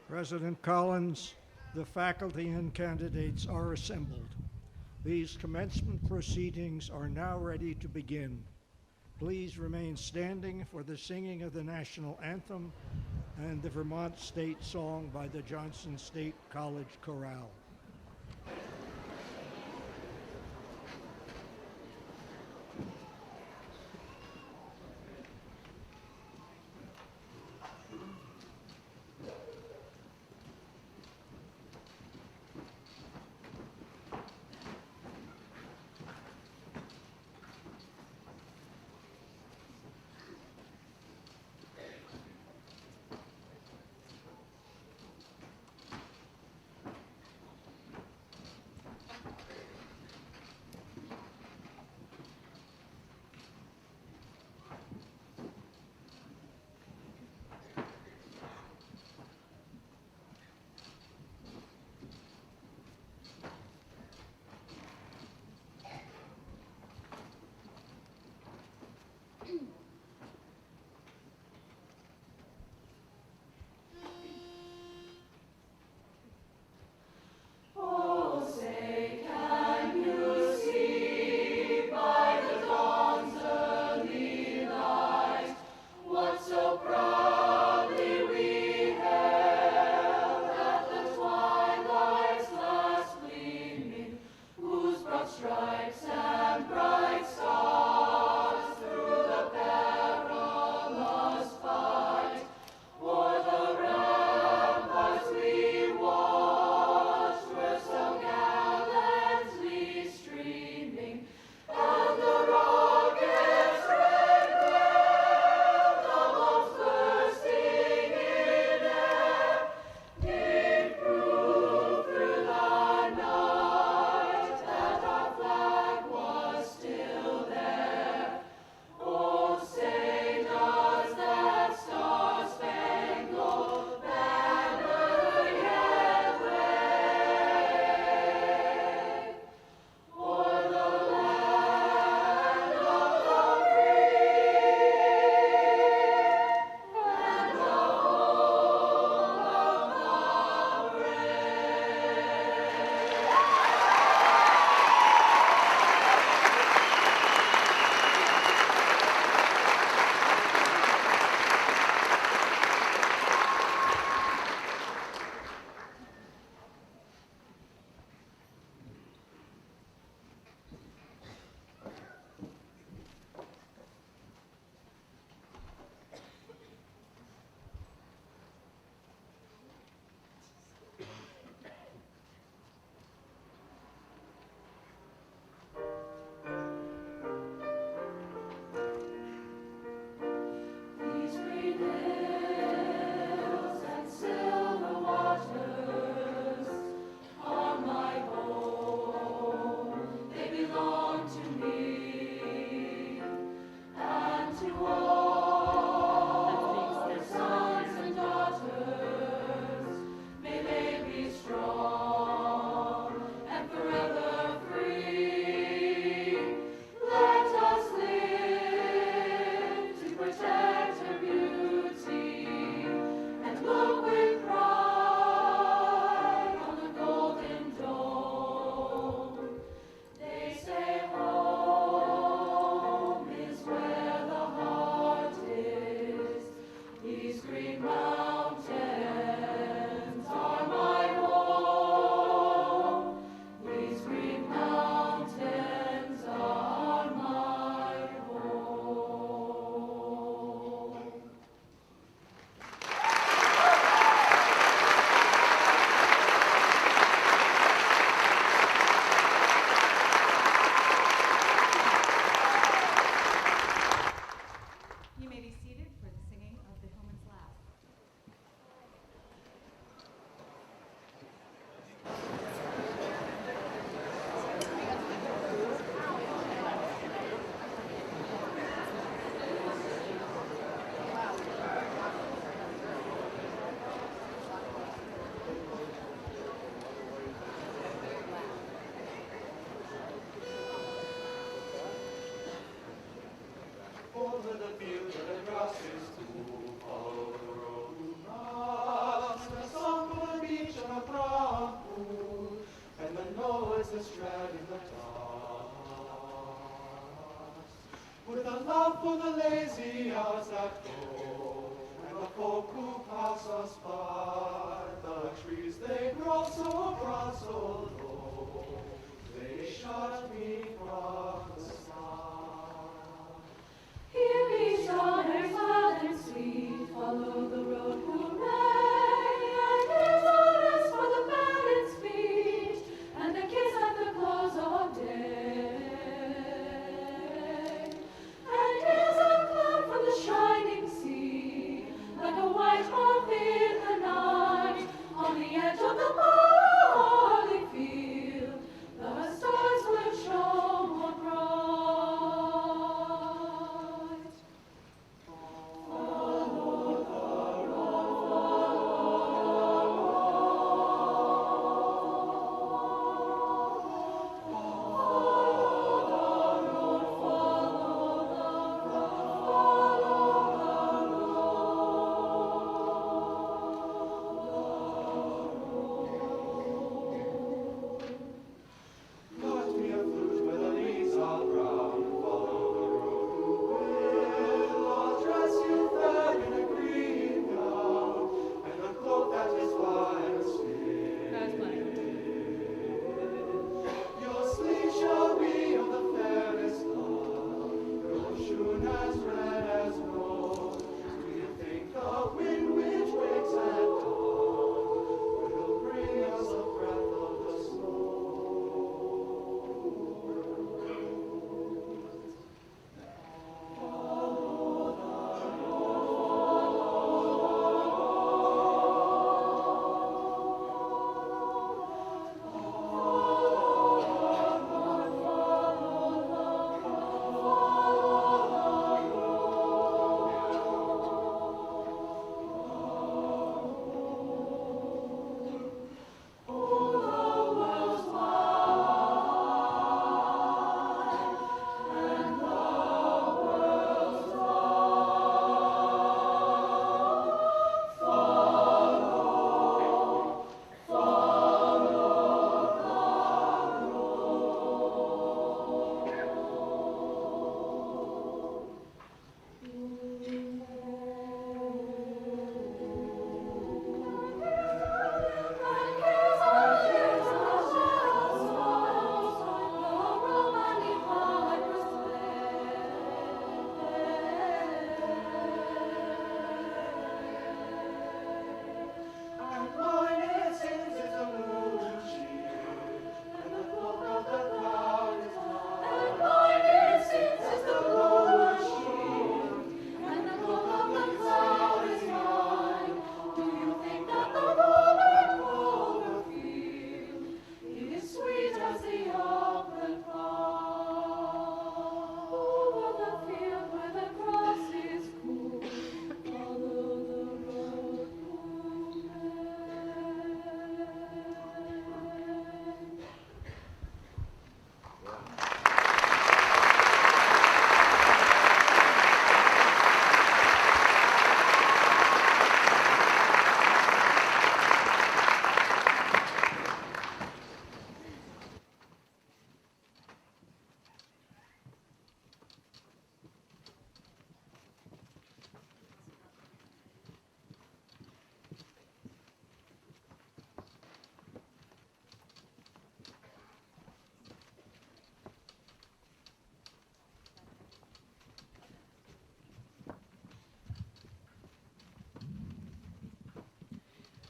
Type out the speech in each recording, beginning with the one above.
President Collins, the faculty and candidates are assembled. These commencement proceedings are now ready to begin. Please remain standing for the singing of the national anthem and the Vermont State Song by the Johnson State College Chorale. for the lazy hours that go, and the folk who pass us by. The trees, they grow so broad, so low, they shut me from the sky. Hear me, daughters, loud and sweet, follow the road, hooray! And here's a rest for the maidens' feet, and a kiss at the close of day. And here's a cloud from the shining sea, like a white moth in the night, on the edge of the barley field, the stars will show more bright. Cut me a flute where the leaves are brown, follow the road who will. I'll dress you fair in a green gown, and a cloak that is fine and still. Your sleeve shall be of the fairest color, your shoon as red as rose. Do you think the wind which wakes at dawn will bring us a breath of the snow?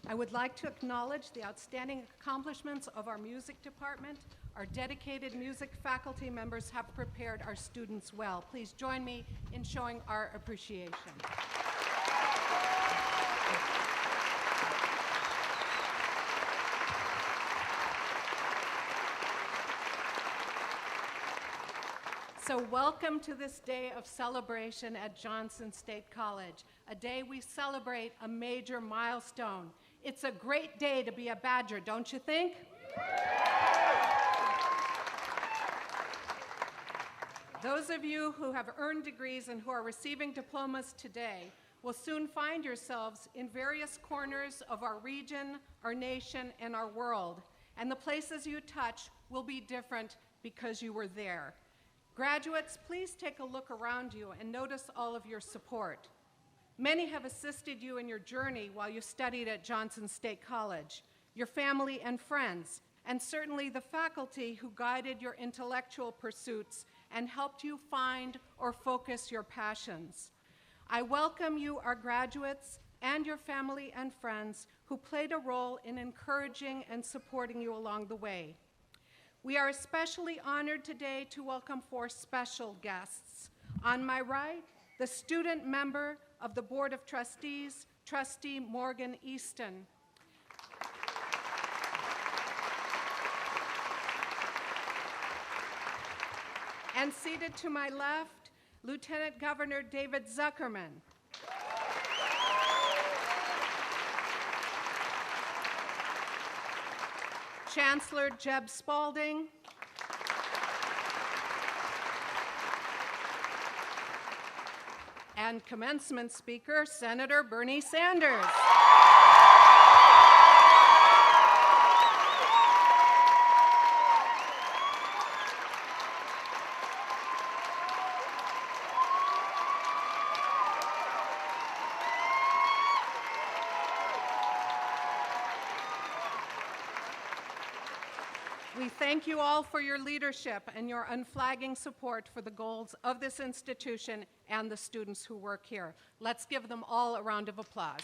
I would like to acknowledge the outstanding accomplishments of our music department. Our dedicated music faculty members have prepared our students well. Please join me in showing our appreciation. So welcome to this day of celebration at Johnson State College, a day we celebrate a major milestone. It's a great day to be a Badger, don't you think? Those of you who have earned degrees and who are receiving diplomas today will soon find yourselves in various corners of our region, our nation, and our world. And the places you touch will be different because you were there. Graduates, please take a look around you and notice all of your support. Many have assisted you in your journey while you studied at Johnson State College, your family and friends, and certainly the faculty who guided your intellectual pursuits and helped you find or focus your passions. I welcome you, our graduates, and your family and friends who played a role in encouraging and supporting you along the way. We are especially honored today to welcome 4 special guests. On my right, the student member of the Board of Trustees, Trustee Morgan Easton. And seated to my left, Lieutenant Governor David Zuckerman. Chancellor Jeb Spalding. And commencement speaker, Senator Bernie Sanders. We thank you all for your leadership and your unflagging support for the goals of this institution and the students who work here. Let's give them all a round of applause.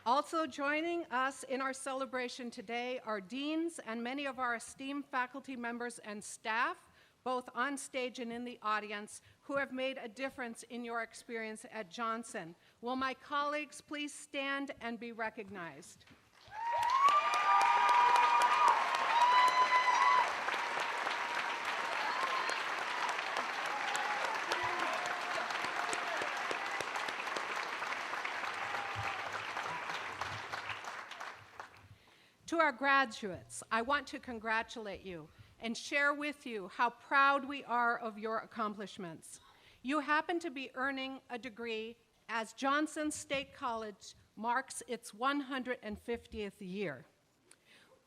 Also joining us in our celebration today are deans and many of our esteemed faculty members and staff, both on stage and in the audience, who have made a difference in your experience at Johnson. Will my colleagues please stand and be recognized? To our graduates, I want to congratulate you and share with you how proud we are of your accomplishments. You happen to be earning a degree as Johnson State College marks its 150th year.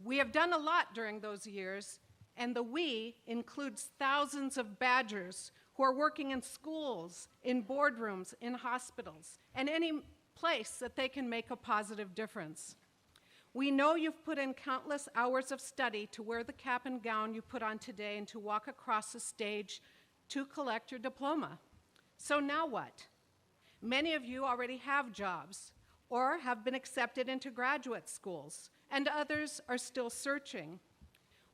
We have done a lot during those years, and the we includes thousands of Badgers who are working in schools, in boardrooms, in hospitals, and any place that they can make a positive difference. We know you've put in countless hours of study to wear the cap and gown you put on today and to walk across the stage to collect your diploma. So now what? Many of you already have jobs or have been accepted into graduate schools, and others are still searching.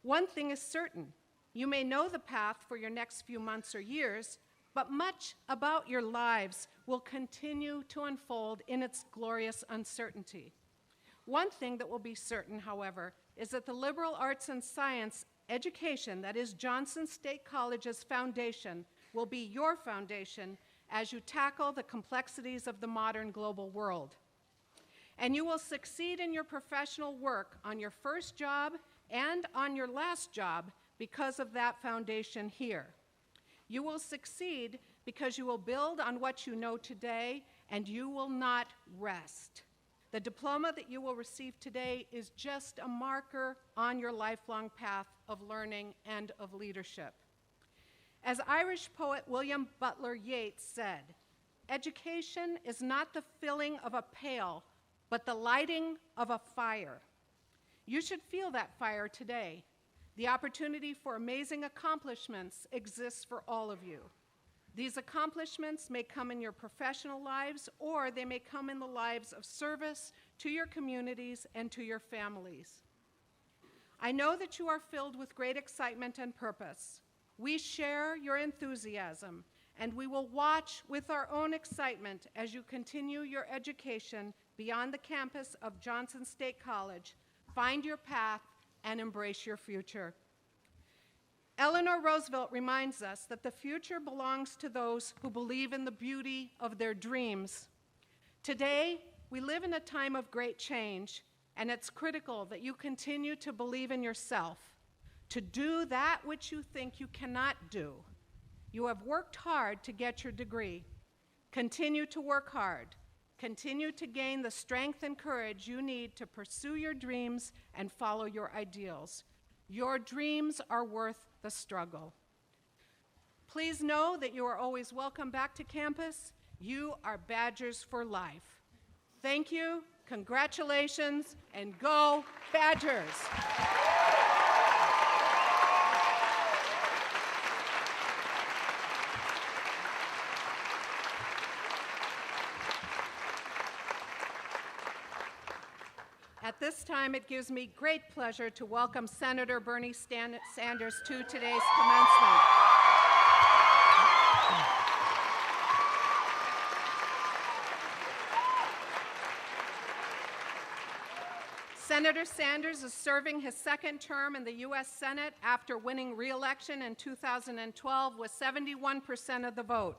One thing is certain, you may know the path for your next few months or years, but much about your lives will continue to unfold in its glorious uncertainty. One thing that will be certain, however, is that the liberal arts and science education that is Johnson State College's foundation will be your foundation as you tackle the complexities of the modern global world. And you will succeed in your professional work on your first job and on your last job because of that foundation here. You will succeed because you will build on what you know today, and you will not rest. The diploma that you will receive today is just a marker on your lifelong path of learning and of leadership. As Irish poet William Butler Yeats said, education is not the filling of a pail, but the lighting of a fire. You should feel that fire today. The opportunity for amazing accomplishments exists for all of you. These accomplishments may come in your professional lives, or they may come in the lives of service to your communities and to your families. I know that you are filled with great excitement and purpose. We share your enthusiasm, and we will watch with our own excitement as you continue your education beyond the campus of Johnson State College, find your path, and embrace your future. Eleanor Roosevelt reminds us that the future belongs to those who believe in the beauty of their dreams. Today, we live in a time of great change, and it's critical that you continue to believe in yourself, to do that which you think you cannot do. You have worked hard to get your degree. Continue to work hard. Continue to gain the strength and courage you need to pursue your dreams and follow your ideals. Your dreams are worth the struggle. Please know that you are always welcome back to campus. You are Badgers for life. Thank you, congratulations, and go Badgers! At this time, it gives me great pleasure to welcome Senator Bernie Sanders to today's commencement. Senator Sanders is serving his second term in the U.S. Senate after winning re-election in 2012 with 71% of the vote.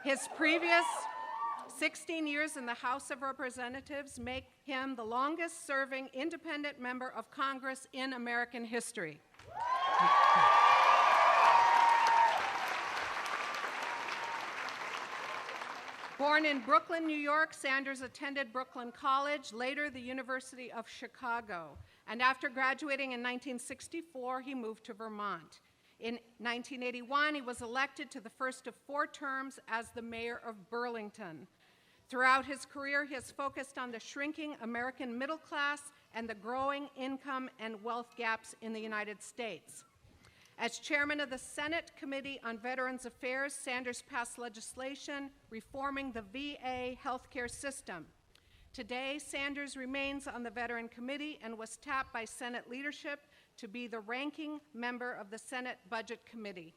His previous 16 years in the House of Representatives make him the longest-serving independent member of Congress in American history. Born in Brooklyn, New York, Sanders attended Brooklyn College, later the University of Chicago, and after graduating in 1964, he moved to Vermont. In 1981, he was elected to the first of 4 terms as the mayor of Burlington. Throughout his career, he has focused on the shrinking American middle class and the growing income and wealth gaps in the United States. As chairman of the Senate Committee on Veterans Affairs, Sanders passed legislation reforming the VA healthcare system. Today, Sanders remains on the Veteran Committee and was tapped by Senate leadership to be the ranking member of the Senate Budget Committee.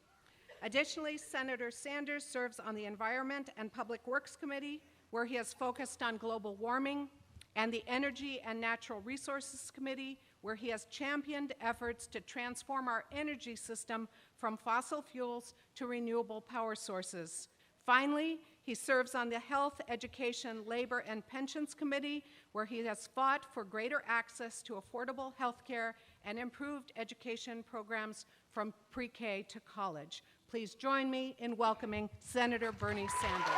Additionally, Senator Sanders serves on the Environment and Public Works Committee, where he has focused on global warming, and the Energy and Natural Resources Committee, where he has championed efforts to transform our energy system from fossil fuels to renewable power sources. Finally, he serves on the Health, Education, Labor, and Pensions Committee, where he has fought for greater access to affordable health care and improved education programs from pre-K to college. Please join me in welcoming Senator Bernie Sanders.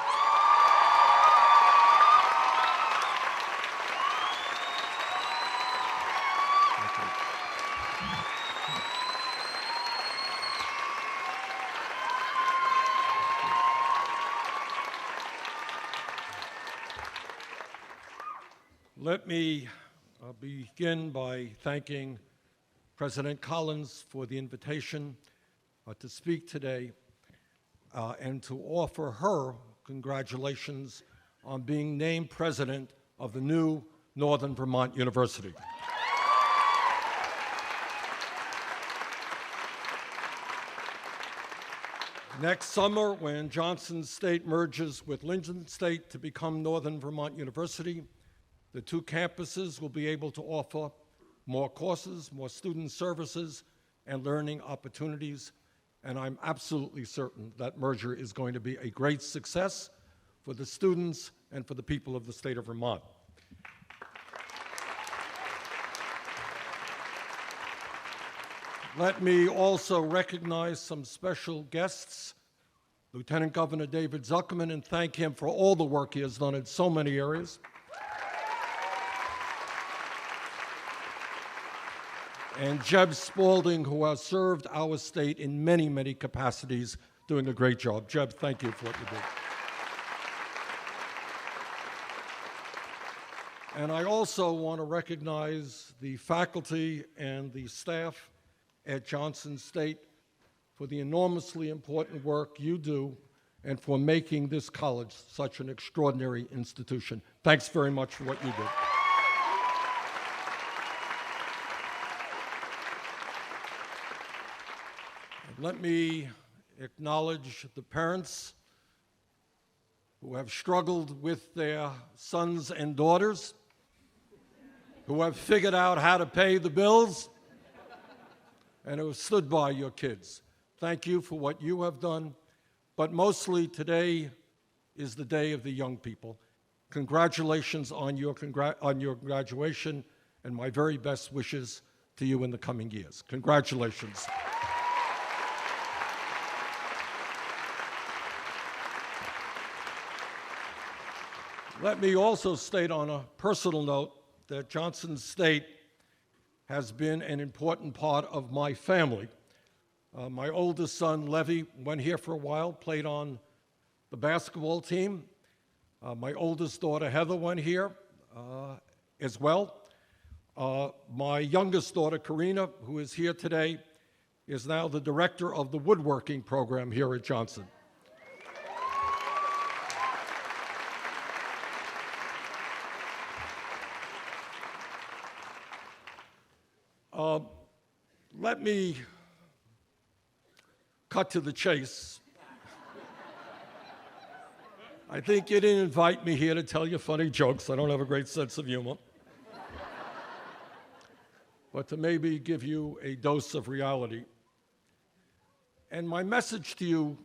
Let me begin by thanking President Collins for the invitation to speak today and to offer her congratulations on being named president of the new Northern Vermont University. Next summer, when Johnson State merges with Lincoln State to become Northern Vermont University, the 2 campuses will be able to offer more courses, more student services, and learning opportunities, and I'm absolutely certain that merger is going to be a great success for the students and for the people of the state of Vermont. Let me also recognize some special guests, Lieutenant Governor David Zuckerman, and thank him for all the work he has done in so many areas. And Jeb Spaulding, who has served our state in many, many capacities, doing a great job. Jeb, thank you for what you do. And I also want to recognize the faculty and the staff at Johnson State for the enormously important work you do and for making this college such an extraordinary institution. Thanks very much for what you do. Let me acknowledge the parents who have struggled with their sons and daughters, who have figured out how to pay the bills, and who have stood by your kids. Thank you for what you have done, but mostly today is the day of the young people. Congratulations on your graduation, and my very best wishes to you in the coming years. Congratulations. Let me also state on a personal note that Johnson State has been an important part of my family. My oldest son, Levy, went here for a while, played on the basketball team. My oldest daughter, Heather, went here as well. My youngest daughter, Karina, who is here today, is now the director of the woodworking program here at Johnson. Let me cut to the chase. I think you didn't invite me here to tell you funny jokes. I don't have a great sense of humor. But to maybe give you a dose of reality. And my message to you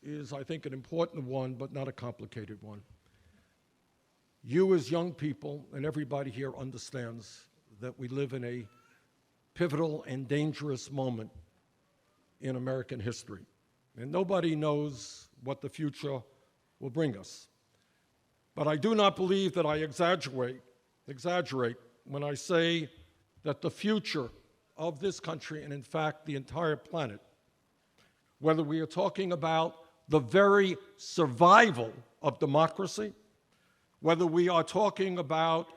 is, I think, an important one, but not a complicated one. You as young people, and everybody here understands that we live in a pivotal and dangerous moment in American history. And nobody knows what the future will bring us. But I do not believe that I exaggerate when I say that the future of this country, and in fact the entire planet, whether we are talking about the very survival of democracy, whether we are talking about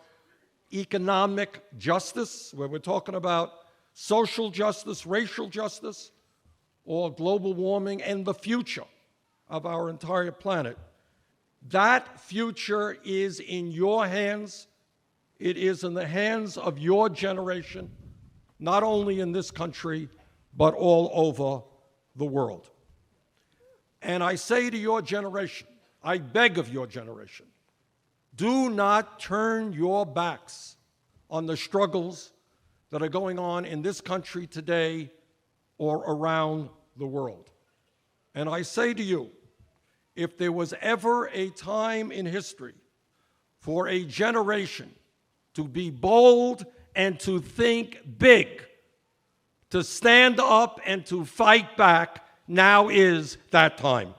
economic justice, where we're talking about social justice, racial justice, or global warming and the future of our entire planet, that future is in your hands. It is in the hands of your generation, not only in this country, but all over the world. And I say to your generation, I beg of your generation, do not turn your backs on the struggles that are going on in this country today or around the world. And I say to you, if there was ever a time in history for a generation to be bold and to think big, to stand up and to fight back, now is that time.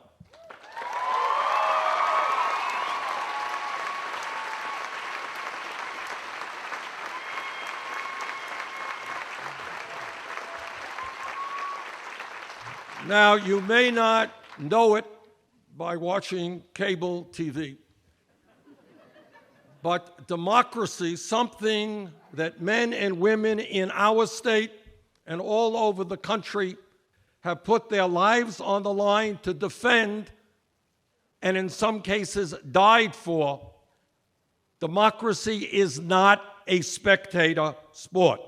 Now, you may not know it by watching cable TV, but democracy, something that men and women in our state and all over the country have put their lives on the line to defend, and in some cases died for, democracy is not a spectator sport.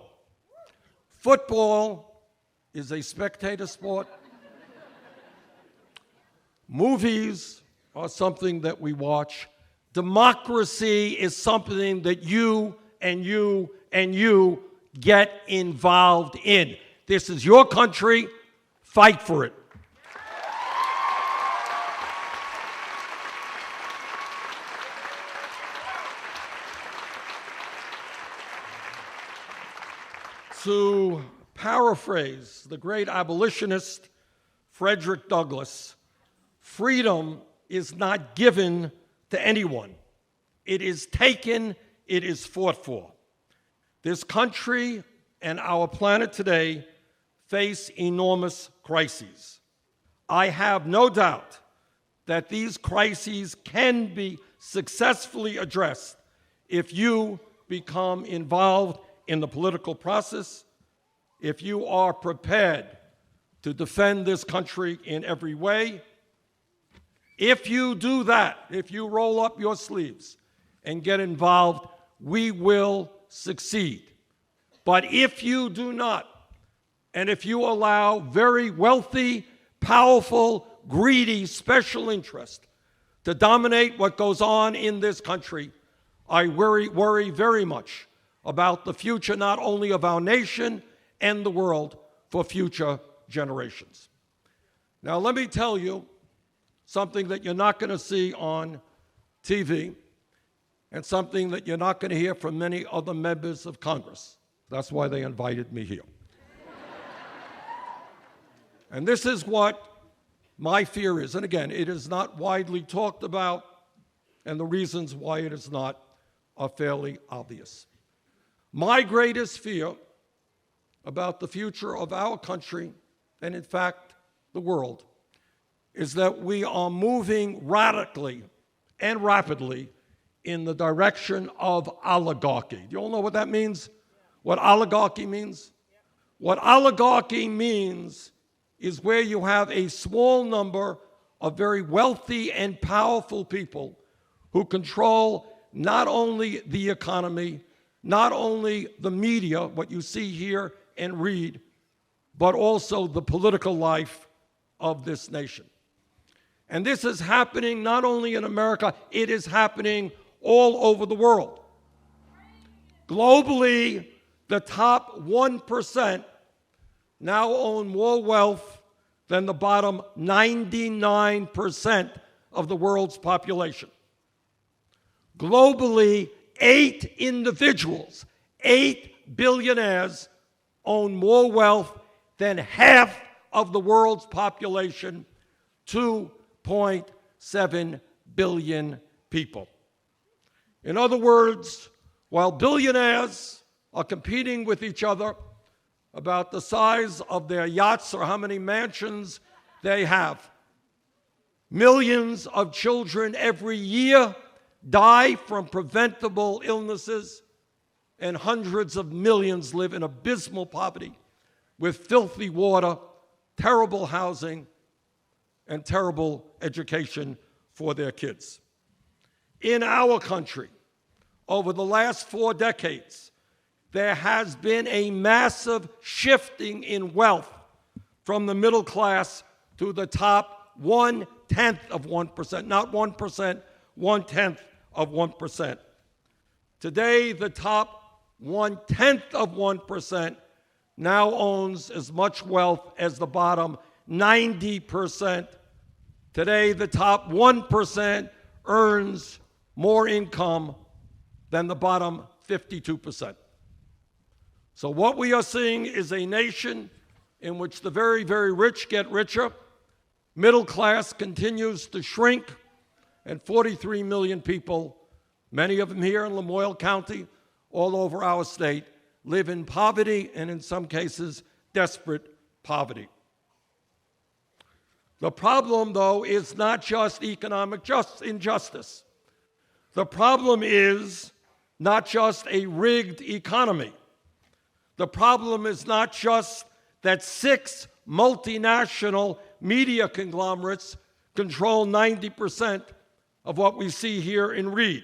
Football is a spectator sport. Movies are something that we watch. Democracy is something that you and you and you get involved in. This is your country. Fight for it. To paraphrase the great abolitionist Frederick Douglass, freedom is not given to anyone. It is taken, it is fought for. This country and our planet today face enormous crises. I have no doubt that these crises can be successfully addressed if you become involved in the political process, if you are prepared to defend this country in every way. If you do that, if you roll up your sleeves and get involved, we will succeed. But if you do not, and if you allow very wealthy, powerful, greedy special interest to dominate what goes on in this country, I worry very much about the future not only of our nation and the world, for future generations. Now, let me tell you something that you're not going to see on TV and something that you're not going to hear from many other members of Congress. That's why they invited me here. And this is what my fear is. And again, it is not widely talked about. and the reasons why it is not are fairly obvious. My greatest fear about the future of our country, and in fact, the world, is that we are moving radically and rapidly in the direction of oligarchy. Do you all know what that means? What oligarchy means? What oligarchy means is where you have a small number of very wealthy and powerful people who control not only the economy, not only the media, what you see here and read, but also the political life of this nation. And this is happening not only in America, it is happening all over the world. Globally, the top 1% now own more wealth than the bottom 99% of the world's population. Globally, 8 individuals, 8 billionaires, own more wealth than half of the world's population, 2.7 billion people. In other words, while billionaires are competing with each other about the size of their yachts or how many mansions they have, millions of children every year die from preventable illnesses, and hundreds of millions live in abysmal poverty with filthy water, terrible housing, and terrible education for their kids. In our country, over the last 4 decades, there has been a massive shifting in wealth from the middle class to the top 1/10 of 1%, not 1%, 1/10 of 1%. Today, the top 1/10 of 1% now owns as much wealth as the bottom 90%. Today, the top 1% earns more income than the bottom 52%. So what we are seeing is a nation in which the very, very rich get richer, middle class continues to shrink, and 43 million people, many of them here in Lamoille County, all over our state, live in poverty and in some cases, desperate poverty. The problem, though, is not just economic injustice. The problem is not just a rigged economy. The problem is not just that 6 multinational media conglomerates control 90% of what we see here and read.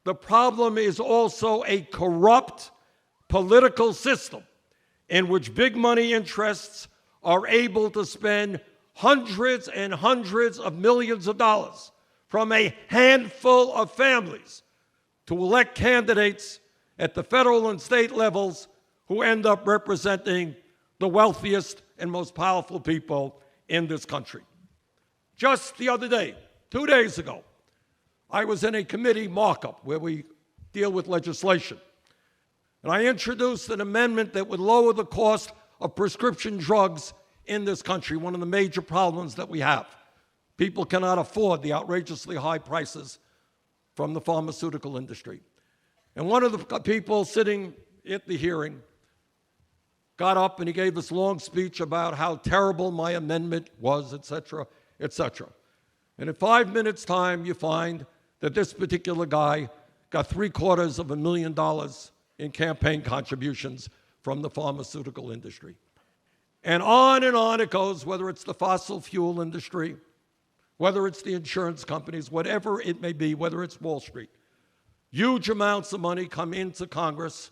The problem is also a corrupt political system in which big money interests are able to spend hundreds and hundreds of millions of dollars from a handful of families to elect candidates at the federal and state levels who end up representing the wealthiest and most powerful people in this country. Just the other day, 2 days ago, I was in a committee markup where we deal with legislation. And I introduced an amendment that would lower the cost of prescription drugs in this country, one of the major problems that we have. People cannot afford the outrageously high prices from the pharmaceutical industry. And one of the people sitting at the hearing got up and he gave this long speech about how terrible my amendment was, et cetera, et cetera. And in 5 minutes' time, you find that this particular guy got $750,000 in campaign contributions from the pharmaceutical industry. And on it goes, whether it's the fossil fuel industry, whether it's the insurance companies, whatever it may be, whether it's Wall Street. Huge amounts of money come into Congress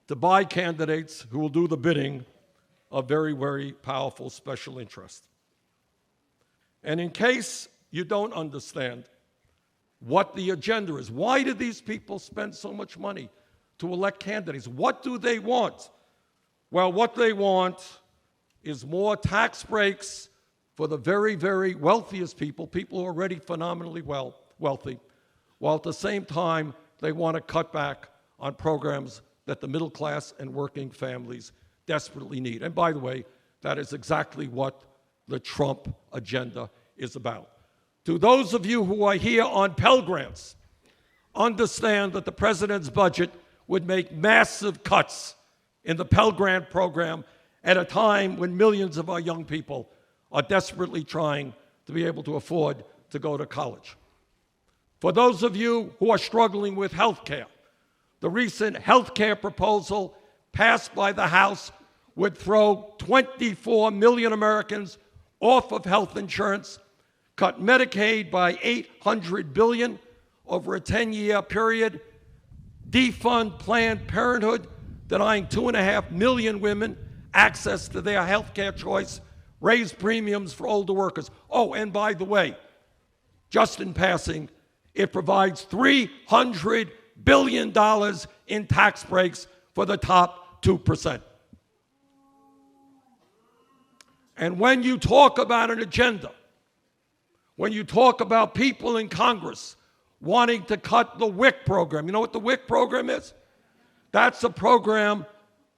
to buy candidates who will do the bidding of very, very powerful special interests. And in case you don't understand what the agenda is, why do these people spend so much money to elect candidates? What do they want? Well, what they want is more tax breaks for the very, very wealthiest people, people who are already phenomenally wealthy, while at the same time they want to cut back on programs that the middle class and working families desperately need. And by the way, that is exactly what the Trump agenda is about. To those of you who are here on Pell Grants, understand that the president's budget would make massive cuts in the Pell Grant program at a time when millions of our young people are desperately trying to be able to afford to go to college. For those of you who are struggling with health care, the recent health care proposal passed by the House would throw 24 million Americans off of health insurance, cut Medicaid by $800 billion over a 10-year period, defund Planned Parenthood, denying 2.5 million women access to their health care choice, raise premiums for older workers. Oh, and by the way, just in passing, it provides $300 billion in tax breaks for the top 2%. And when you talk about an agenda, when you talk about people in Congress wanting to cut the WIC program, you know what the WIC program is? That's a program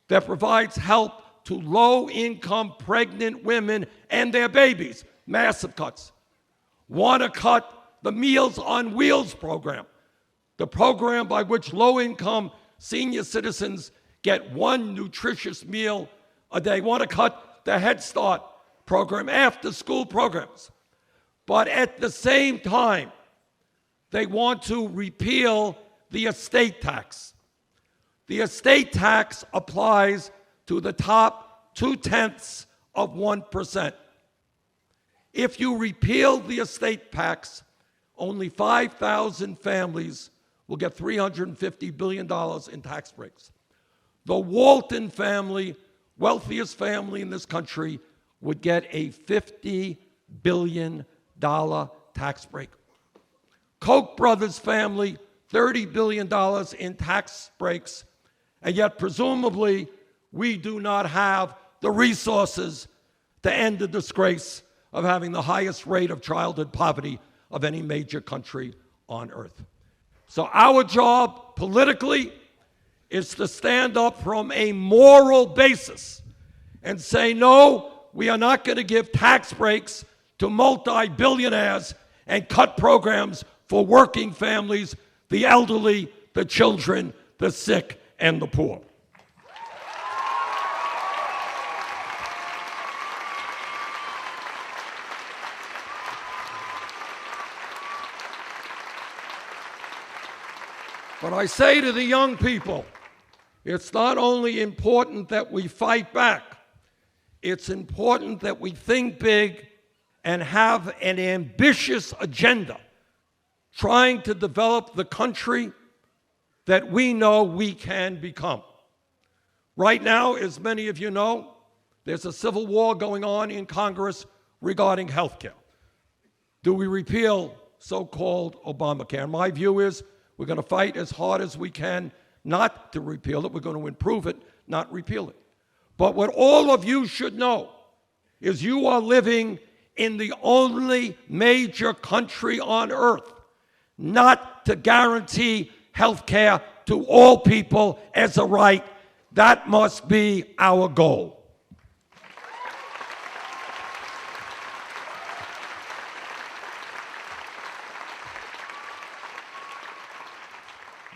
that provides help to low-income pregnant women and their babies. Massive cuts. Want to cut the Meals on Wheels program, the program by which low-income senior citizens get one nutritious meal a day. Want to cut the Head Start program, after-school programs. But at the same time, they want to repeal the estate tax. The estate tax applies to the top 0.2%. If you repeal the estate tax, only 5,000 families will get $350 billion in tax breaks. The Walton family, wealthiest family in this country, would get a $50 billion tax break. Koch brothers family, $30 billion in tax breaks, and yet presumably we do not have the resources to end the disgrace of having the highest rate of childhood poverty of any major country on earth. So our job politically is to stand up from a moral basis and say, no, we are not going to give tax breaks to multi-billionaires and cut programs for working families, the elderly, the children, the sick, and the poor. But I say to the young people, it's not only important that we fight back, it's important that we think big and have an ambitious agenda trying to develop the country that we know we can become. Right now, as many of you know, there's a civil war going on in Congress regarding health care. Do we repeal so-called Obamacare? My view is we're going to fight as hard as we can not to repeal it. We're going to improve it, not repeal it. But what all of you should know is you are living in the only major country on earth not to guarantee health care to all people as a right. That must be our goal.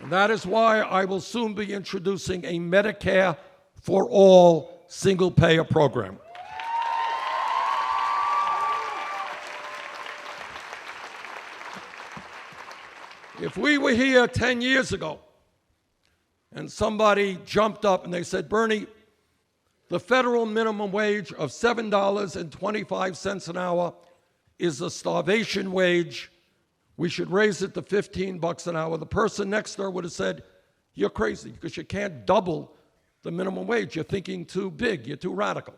And that is why I will soon be introducing a Medicare for all single-payer program. If we were here 10 years ago and somebody jumped up and they said, Bernie, the federal minimum wage of $7.25 an hour is a starvation wage, we should raise it to $15 an hour, the person next door would have said, you're crazy because you can't double the minimum wage. You're thinking too big. You're too radical.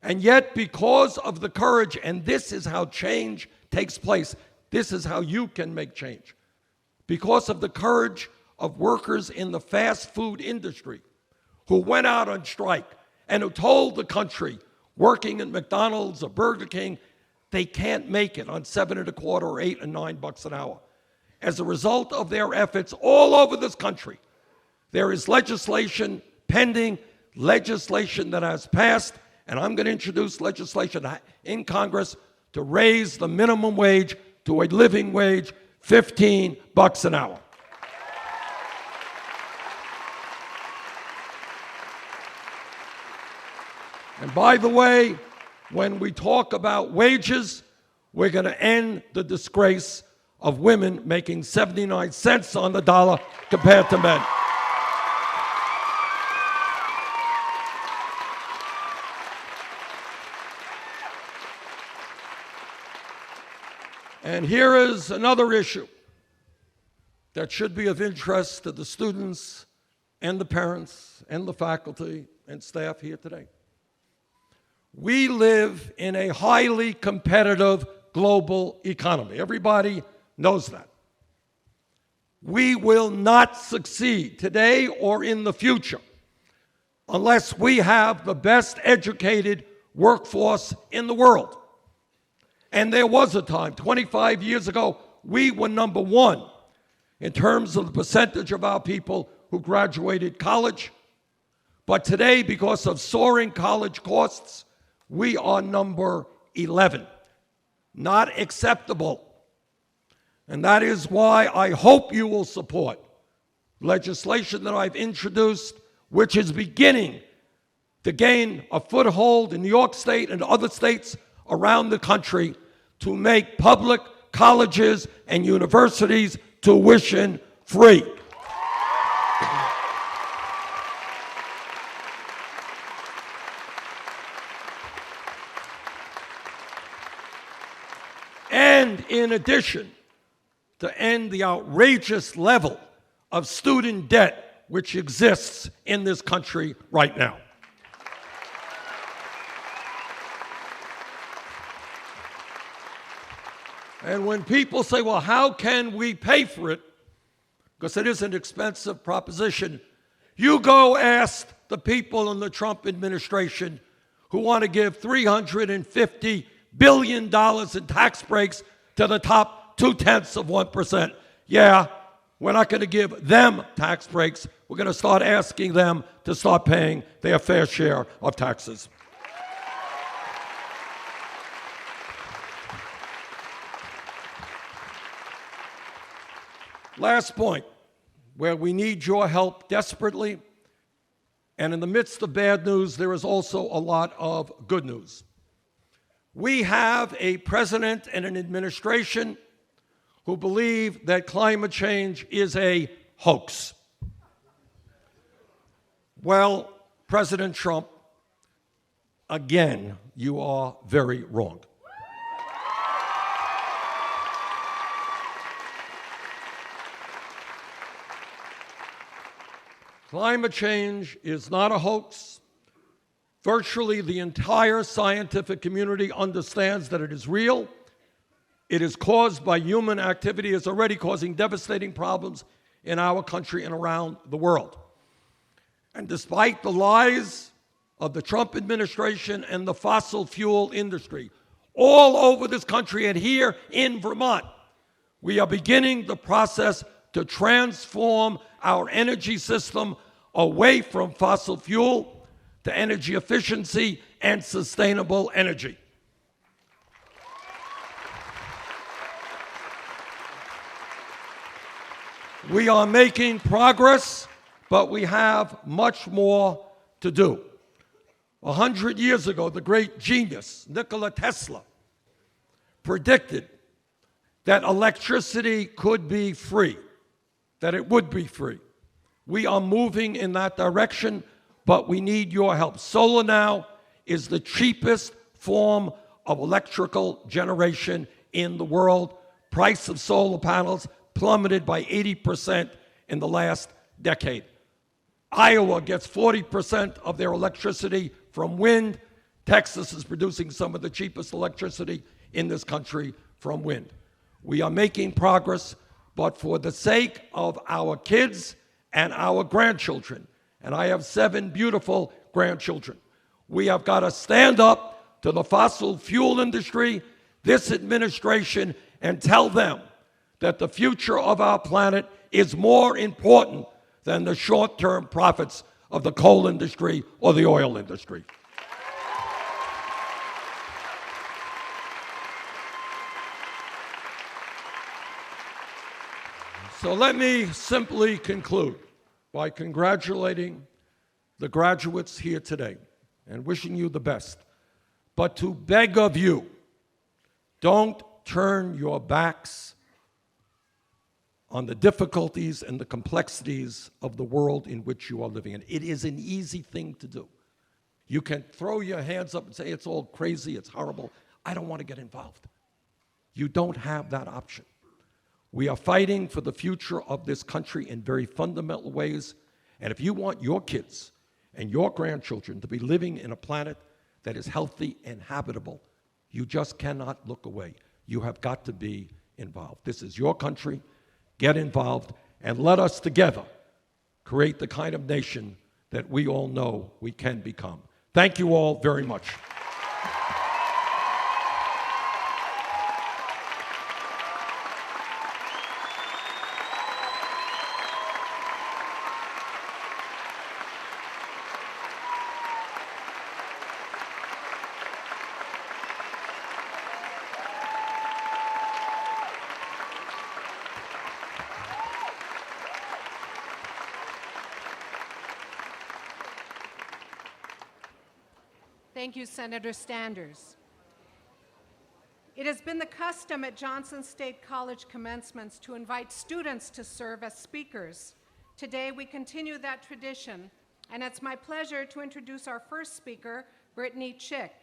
And yet, because of the courage, and this is how change takes place, this is how you can make change. Because of the courage of workers in the fast food industry who went out on strike and who told the country, working at McDonald's or Burger King, they can't make it on $7.25 or $8 and $9 an hour. As a result of their efforts all over this country, there is legislation pending, legislation that has passed, and I'm going to introduce legislation in Congress to raise the minimum wage to a living wage, $15 an hour. And by the way, when we talk about wages, we're going to end the disgrace of women making 79 cents on the dollar compared to men. And here is another issue that should be of interest to the students and the parents and the faculty and staff here today. We live in a highly competitive global economy. Everybody knows that. We will not succeed today or in the future unless we have the best educated workforce in the world. And there was a time, 25 years ago, we were number one in terms of the percentage of our people who graduated college. But today, because of soaring college costs, we are number 11. Not acceptable. And that is why I hope you will support legislation that I've introduced, which is beginning to gain a foothold in New York State and other states around the country to make public colleges and universities tuition free. And in addition, to end the outrageous level of student debt which exists in this country right now. And when people say, well, how can we pay for it? Because it is an expensive proposition. You go ask the people in the Trump administration who want to give $350 billion in tax breaks to the top 0.2%. Yeah, we're not going to give them tax breaks. We're going to start asking them to start paying their fair share of taxes. Last point, where we need your help desperately, and in the midst of bad news, there is also a lot of good news. We have a president and an administration who believe that climate change is a hoax. Well, President Trump, again, you are very wrong. Climate change is not a hoax. Virtually the entire scientific community understands that it is real. It is caused by human activity. It's already causing devastating problems in our country and around the world. And despite the lies of the Trump administration and the fossil fuel industry, all over this country and here in Vermont, we are beginning the process to transform our energy system away from fossil fuel to energy efficiency and sustainable energy. We are making progress, but we have much more to do. 100 years ago, the great genius, Nikola Tesla, predicted that electricity could be free, that it would be free. We are moving in that direction, but we need your help. Solar now is the cheapest form of electrical generation in the world. Price of solar panels plummeted by 80% in the last decade. Iowa gets 40% of their electricity from wind. Texas is producing some of the cheapest electricity in this country from wind. We are making progress, but for the sake of our kids and our grandchildren, and I have 7 beautiful grandchildren, we have got to stand up to the fossil fuel industry, this administration, and tell them that the future of our planet is more important than the short-term profits of the coal industry or the oil industry. So let me simply conclude by congratulating the graduates here today and wishing you the best, but to beg of you, don't turn your backs on the difficulties and the complexities of the world in which you are living in. It is an easy thing to do. You can throw your hands up and say, it's all crazy, it's horrible. I don't want to get involved. You don't have that option. We are fighting for the future of this country in very fundamental ways. And if you want your kids and your grandchildren to be living in a planet that is healthy and habitable, you just cannot look away. You have got to be involved. This is your country. Get involved, and let us together create the kind of nation that we all know we can become. Thank you all very much. Thank you, Senator Sanders. It has been the custom at Johnson State College commencements to invite students to serve as speakers. Today, we continue that tradition, and it's my pleasure to introduce our first speaker, Brittany Chick.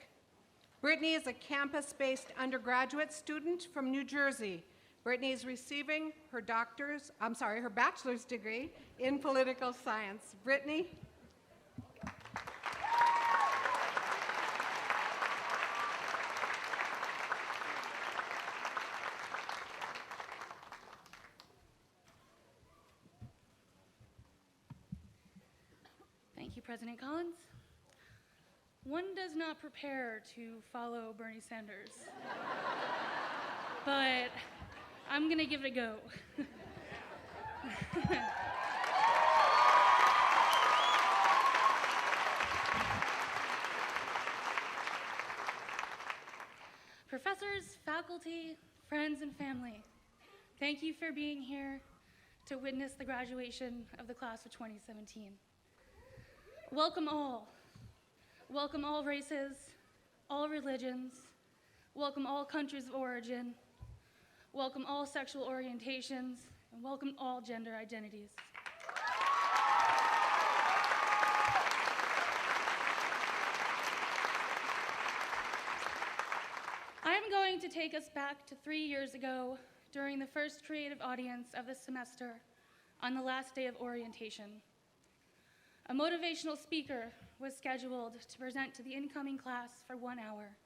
Brittany is a campus-based undergraduate student from New Jersey. Brittany is receiving her bachelor's degree in political science. Brittany? Thank you, President Collins. One does not prepare to follow Bernie Sanders, but I'm gonna give it a go. Professors, faculty, friends, and family, thank you for being here to witness the graduation of the class of 2017. Welcome all. Welcome all races, all religions. Welcome all countries of origin. Welcome all sexual orientations, and welcome all gender identities. I am going to take us back to 3 years ago during the first creative audience of the semester on the last day of orientation. A motivational speaker was scheduled to present to the incoming class for 1 hour.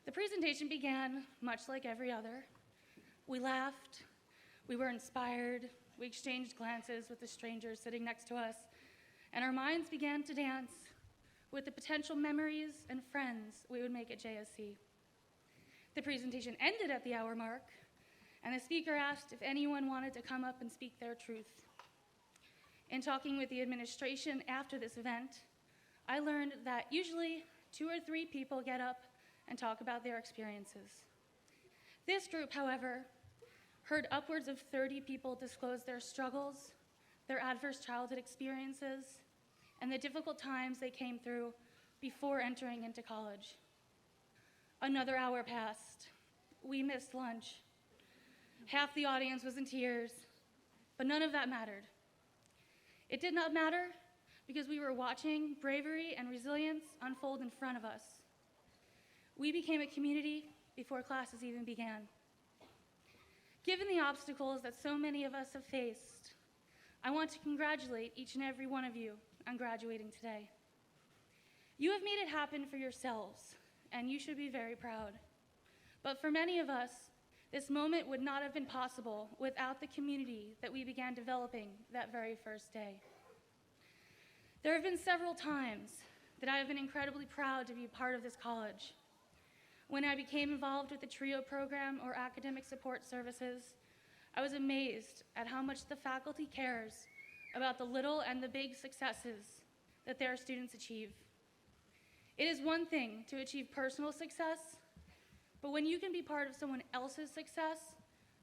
The presentation began much like every other. We laughed, we were inspired, we exchanged glances with the strangers sitting next to us, and our minds began to dance with the potential memories and friends we would make at JSC. The presentation ended at the hour mark, and the speaker asked if anyone wanted to come up and speak their truth. In talking with the administration after this event, I learned that usually 2 or 3 people get up and talk about their experiences. This group, however, heard upwards of 30 people disclose their struggles, their adverse childhood experiences, and the difficult times they came through before entering into college. Another hour passed. We missed lunch. Half the audience was in tears, but none of that mattered. It did not matter because we were watching bravery and resilience unfold in front of us. We became a community before classes even began. Given the obstacles that so many of us have faced, I want to congratulate each and every one of you on graduating today. You have made it happen for yourselves, and you should be very proud. But for many of us, this moment would not have been possible without the community that we began developing that very first day. There have been several times that I have been incredibly proud to be a part of this college. When I became involved with the TRIO program or academic support services, I was amazed at how much the faculty cares about the little and the big successes that their students achieve. It is one thing to achieve personal success, but when you can be part of someone else's success,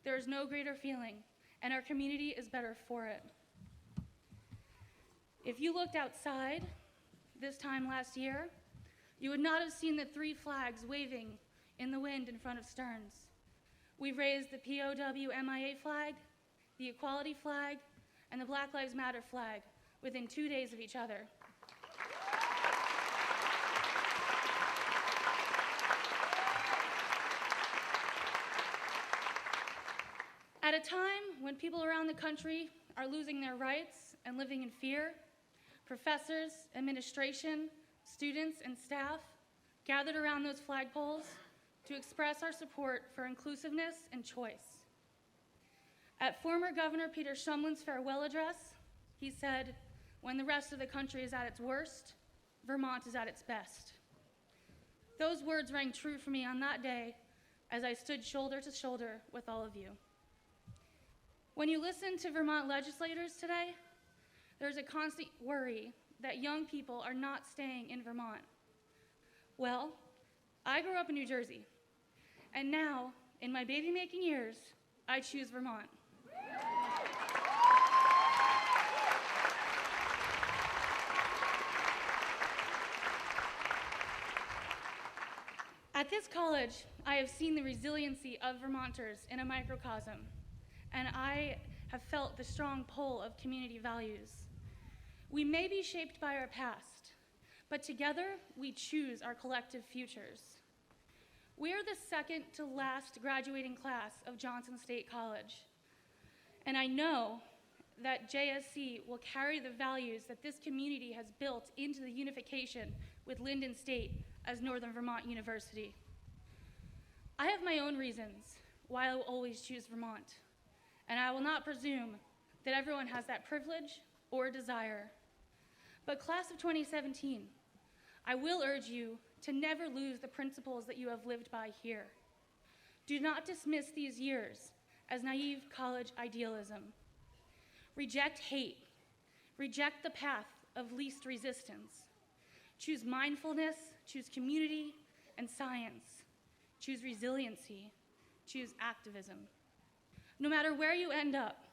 there is no greater feeling, and our community is better for it. If you looked outside this time last year, you would not have seen the 3 flags waving in the wind in front of Stearns. We raised the POW-MIA flag, the Equality flag, and the Black Lives Matter flag within 2 days of each other. At a time when people around the country are losing their rights and living in fear, professors, administration, students, and staff gathered around those flagpoles to express our support for inclusiveness and choice. At former Governor Peter Shumlin's farewell address, he said, "When the rest of the country is at its worst, Vermont is at its best." Those words rang true for me on that day as I stood shoulder to shoulder with all of you. When you listen to Vermont legislators today, there's a constant worry that young people are not staying in Vermont. Well, I grew up in New Jersey, and now, in my baby-making years, I choose Vermont. At this college, I have seen the resiliency of Vermonters in a microcosm, and I have felt the strong pull of community values. We may be shaped by our past, but together we choose our collective futures. We are the second to last graduating class of Johnson State College, and I know that JSC will carry the values that this community has built into the unification with Linden State as Northern Vermont University. I have my own reasons why I will always choose Vermont, and I will not presume that everyone has that privilege or desire. But class of 2017, I will urge you to never lose the principles that you have lived by here. Do not dismiss these years as naive college idealism. Reject hate. Reject the path of least resistance. Choose mindfulness, choose community and science. Choose resiliency, choose activism. No matter where you end up,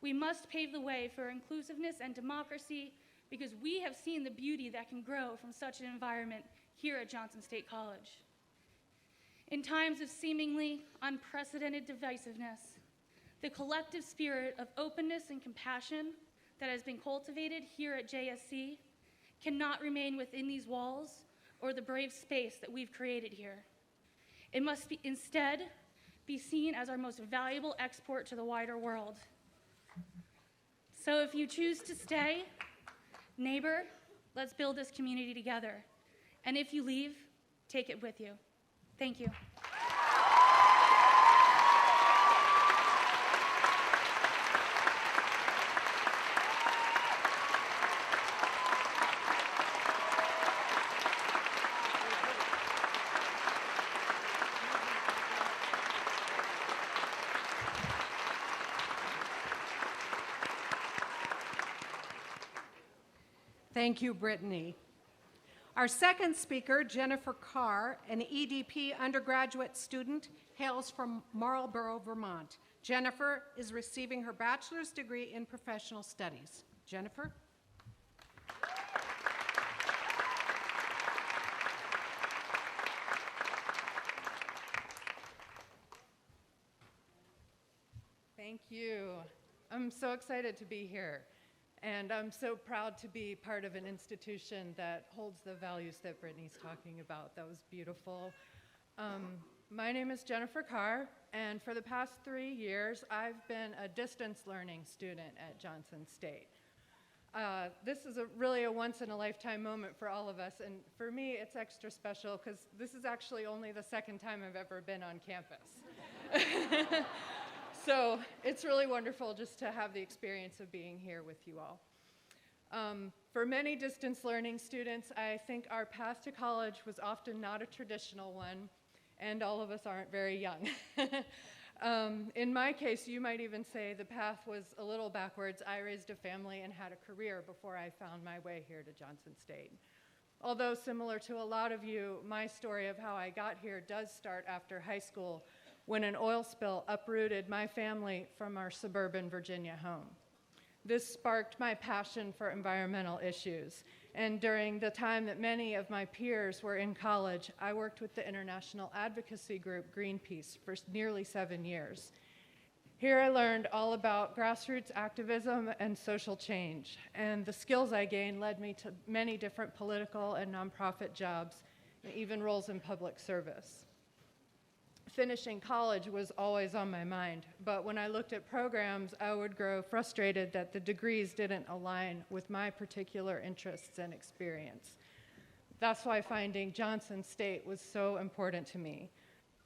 we must pave the way for inclusiveness and democracy because we have seen the beauty that can grow from such an environment here at Johnson State College. In times of seemingly unprecedented divisiveness, the collective spirit of openness and compassion that has been cultivated here at JSC cannot remain within these walls or the brave space that we've created here. It must instead be seen as our most valuable export to the wider world. So if you choose to stay, neighbor, let's build this community together. And if you leave, take it with you. Thank you. Thank you, Brittany. Our second speaker, Jennifer Carr, an EDP undergraduate student, hails from Marlborough, Vermont. Jennifer is receiving her bachelor's degree in professional studies. Jennifer? Thank you. I'm so excited to be here. And I'm so proud to be part of an institution that holds the values that Brittany's talking about. That was beautiful. My name is Jennifer Carr, and for the past 3 years, I've been a distance learning student at Johnson State. This is really a once-in-a-lifetime moment for all of us, and for me, it's extra special because this is actually only the second time I've ever been on campus. So it's really wonderful just to have the experience of being here with you all. For many distance learning students, I think our path to college was often not a traditional one, and all of us aren't very young. In my case, you might even say the path was a little backwards. I raised a family and had a career before I found my way here to Johnson State. Although similar to a lot of you, my story of how I got here does start after high school, when an oil spill uprooted my family from our suburban Virginia home. This sparked my passion for environmental issues, and during the time that many of my peers were in college, I worked with the international advocacy group Greenpeace for nearly 7 years. Here I learned all about grassroots activism and social change, and the skills I gained led me to many different political and nonprofit jobs, and even roles in public service. Finishing college was always on my mind, but when I looked at programs, I would grow frustrated that the degrees didn't align with my particular interests and experience. That's why finding Johnson State was so important to me.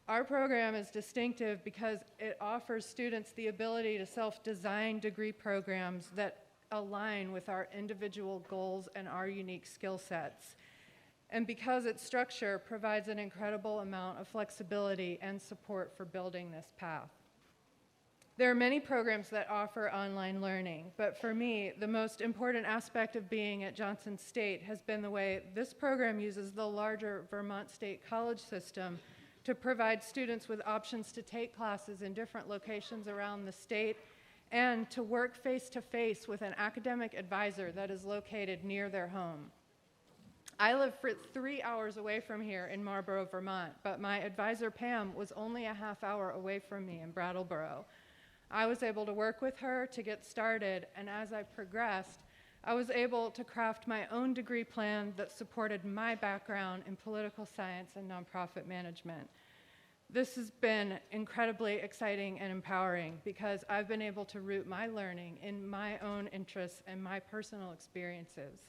Our program is distinctive because it offers students the ability to self-design degree programs that align with our individual goals and our unique skill sets. And because its structure provides an incredible amount of flexibility and support for building this path. There are many programs that offer online learning, but for me, the most important aspect of being at Johnson State has been the way this program uses the larger Vermont State College system to provide students with options to take classes in different locations around the state and to work face-to-face with an academic advisor that is located near their home. I live 3 hours away from here in Marlborough, Vermont, but my advisor, Pam, was only a half hour away from me in Brattleboro. I was able to work with her to get started, and as I progressed, I was able to craft my own degree plan that supported my background in political science and nonprofit management. This has been incredibly exciting and empowering because I've been able to root my learning in my own interests and my personal experiences.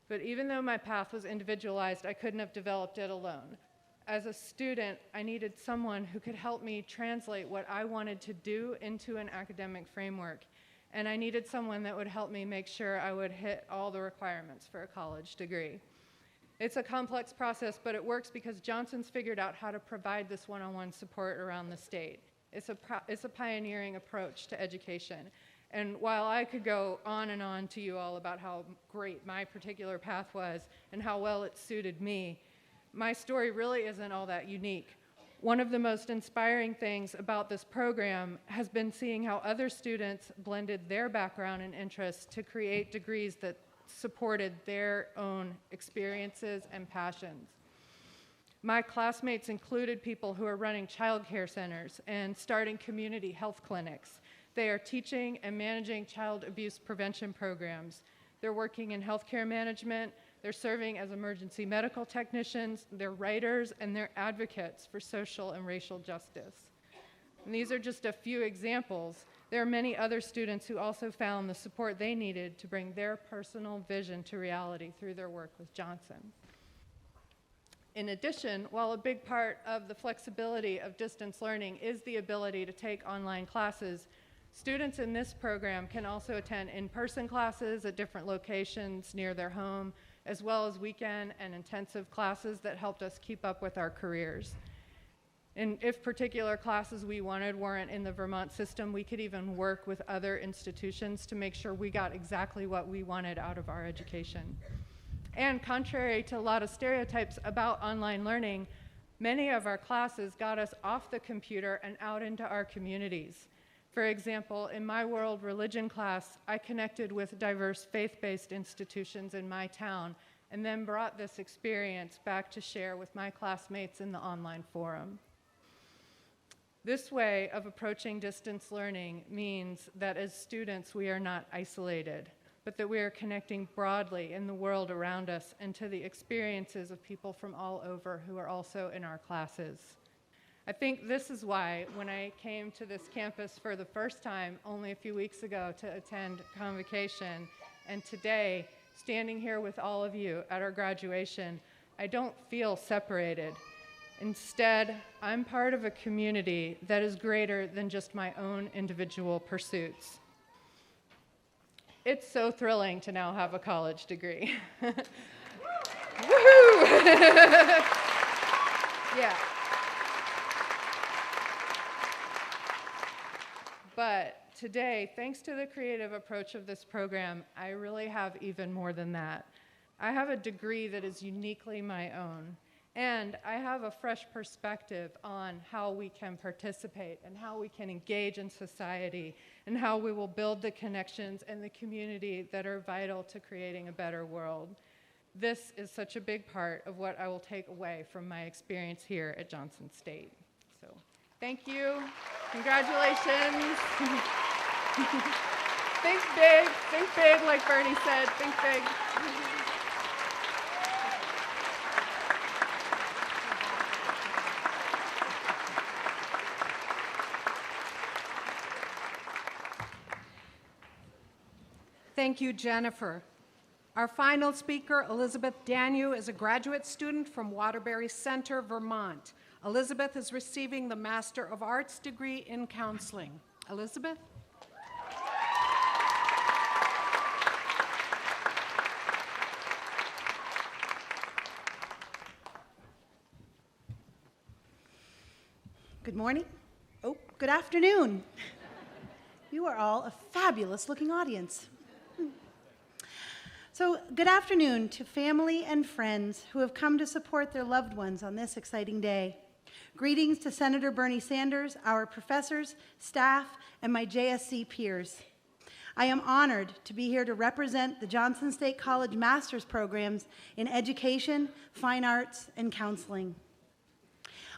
But even though my path was individualized, I couldn't have developed it alone. As a student, I needed someone who could help me translate what I wanted to do into an academic framework, and I needed someone that would help me make sure I would hit all the requirements for a college degree. It's a complex process, but it works because Johnson's figured out how to provide this one-on-one support around the state. It's a pioneering approach to education. And while I could go on and on to you all about how great my particular path was and how well it suited me, my story really isn't all that unique. One of the most inspiring things about this program has been seeing how other students blended their background and interests to create degrees that supported their own experiences and passions. My classmates included people who are running child care centers and starting community health clinics. They are teaching and managing child abuse prevention programs. They're working in healthcare management. They're serving as emergency medical technicians. They're writers, and they're advocates for social and racial justice. And these are just a few examples. There are many other students who also found the support they needed to bring their personal vision to reality through their work with Johnson. In addition, while a big part of the flexibility of distance learning is the ability to take online classes, students in this program can also attend in-person classes at different locations near their home, as well as weekend and intensive classes that helped us keep up with our careers. And if particular classes we wanted weren't in the Vermont system, we could even work with other institutions to make sure we got exactly what we wanted out of our education. And contrary to a lot of stereotypes about online learning, many of our classes got us off the computer and out into our communities. For example, in my world religion class, I connected with diverse faith-based institutions in my town and then brought this experience back to share with my classmates in the online forum. This way of approaching distance learning means that as students, we are not isolated, but that we are connecting broadly in the world around us and to the experiences of people from all over who are also in our classes. I think this is why when I came to this campus for the first time only a few weeks ago to attend convocation, and today, standing here with all of you at our graduation, I don't feel separated. Instead, I'm part of a community that is greater than just my own individual pursuits. It's so thrilling to now have a college degree. Woohoo! Yeah. But today, thanks to the creative approach of this program, I really have even more than that. I have a degree that is uniquely my own, And I have a fresh perspective on how we can participate and how we can engage in society and how we will build the connections and the community that are vital to creating a better world. This is such a big part of what I will take away from my experience here at Johnson State. So thank you. Congratulations. Think big, like Bernie said, think big. Thank you, Jennifer. Our final speaker, Elizabeth Danu, is a graduate student from Waterbury Center, Vermont. Elizabeth is receiving the Master of Arts degree in counseling. Elizabeth? Good morning. Oh, good afternoon. You are all a fabulous looking audience. So, good afternoon to family and friends who have come to support their loved ones on this exciting day. Greetings to Senator Bernie Sanders, our professors, staff, and my JSC peers. I am honored to be here to represent the Johnson State College master's programs in education, fine arts, and counseling.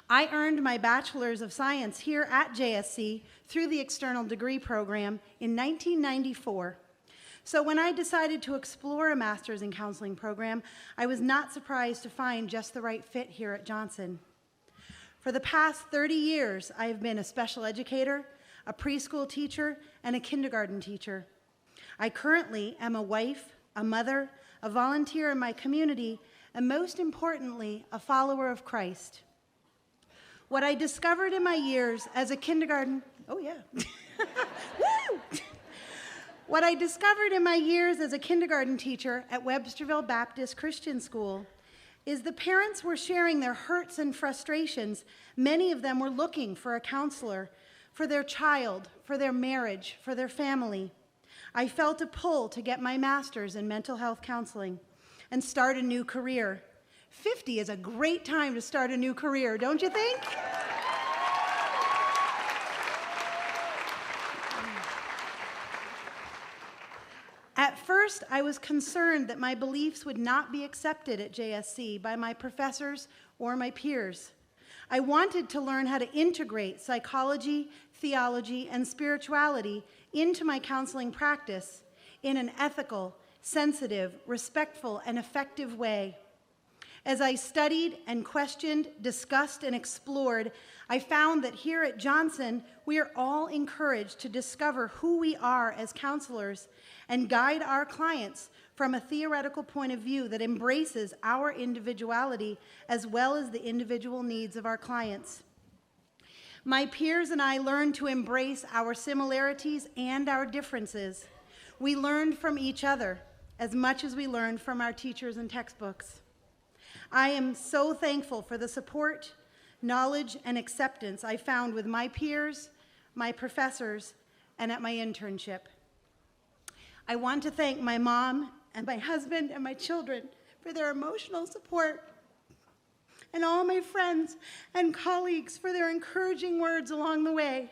I earned my Bachelor's of Science here at JSC through the external degree program in 1994. So when I decided to explore a master's in counseling program, I was not surprised to find just the right fit here at Johnson. For the past 30 years, I have been a special educator, a preschool teacher, and a kindergarten teacher. I currently am a wife, a mother, a volunteer in my community, and most importantly, a follower of Christ. What I discovered in my years as a kindergarten, oh yeah, woo! What I discovered in my years as a kindergarten teacher at Websterville Baptist Christian School is the parents were sharing their hurts and frustrations. Many of them were looking for a counselor for their child, for their marriage, for their family. I felt a pull to get my master's in mental health counseling and start a new career. 50 is a great time to start a new career, don't you think? At first, I was concerned that my beliefs would not be accepted at JSC by my professors or my peers. I wanted to learn how to integrate psychology, theology, and spirituality into my counseling practice in an ethical, sensitive, respectful, and effective way. As I studied and questioned, discussed, and explored, I found that here at Johnson, we are all encouraged to discover who we are as counselors and guide our clients from a theoretical point of view that embraces our individuality as well as the individual needs of our clients. My peers and I learned to embrace our similarities and our differences. We learned from each other as much as we learned from our teachers and textbooks. I am so thankful for the support, knowledge, and acceptance I found with my peers, my professors, and at my internship. I want to thank my mom and my husband and my children for their emotional support, and all my friends and colleagues for their encouraging words along the way.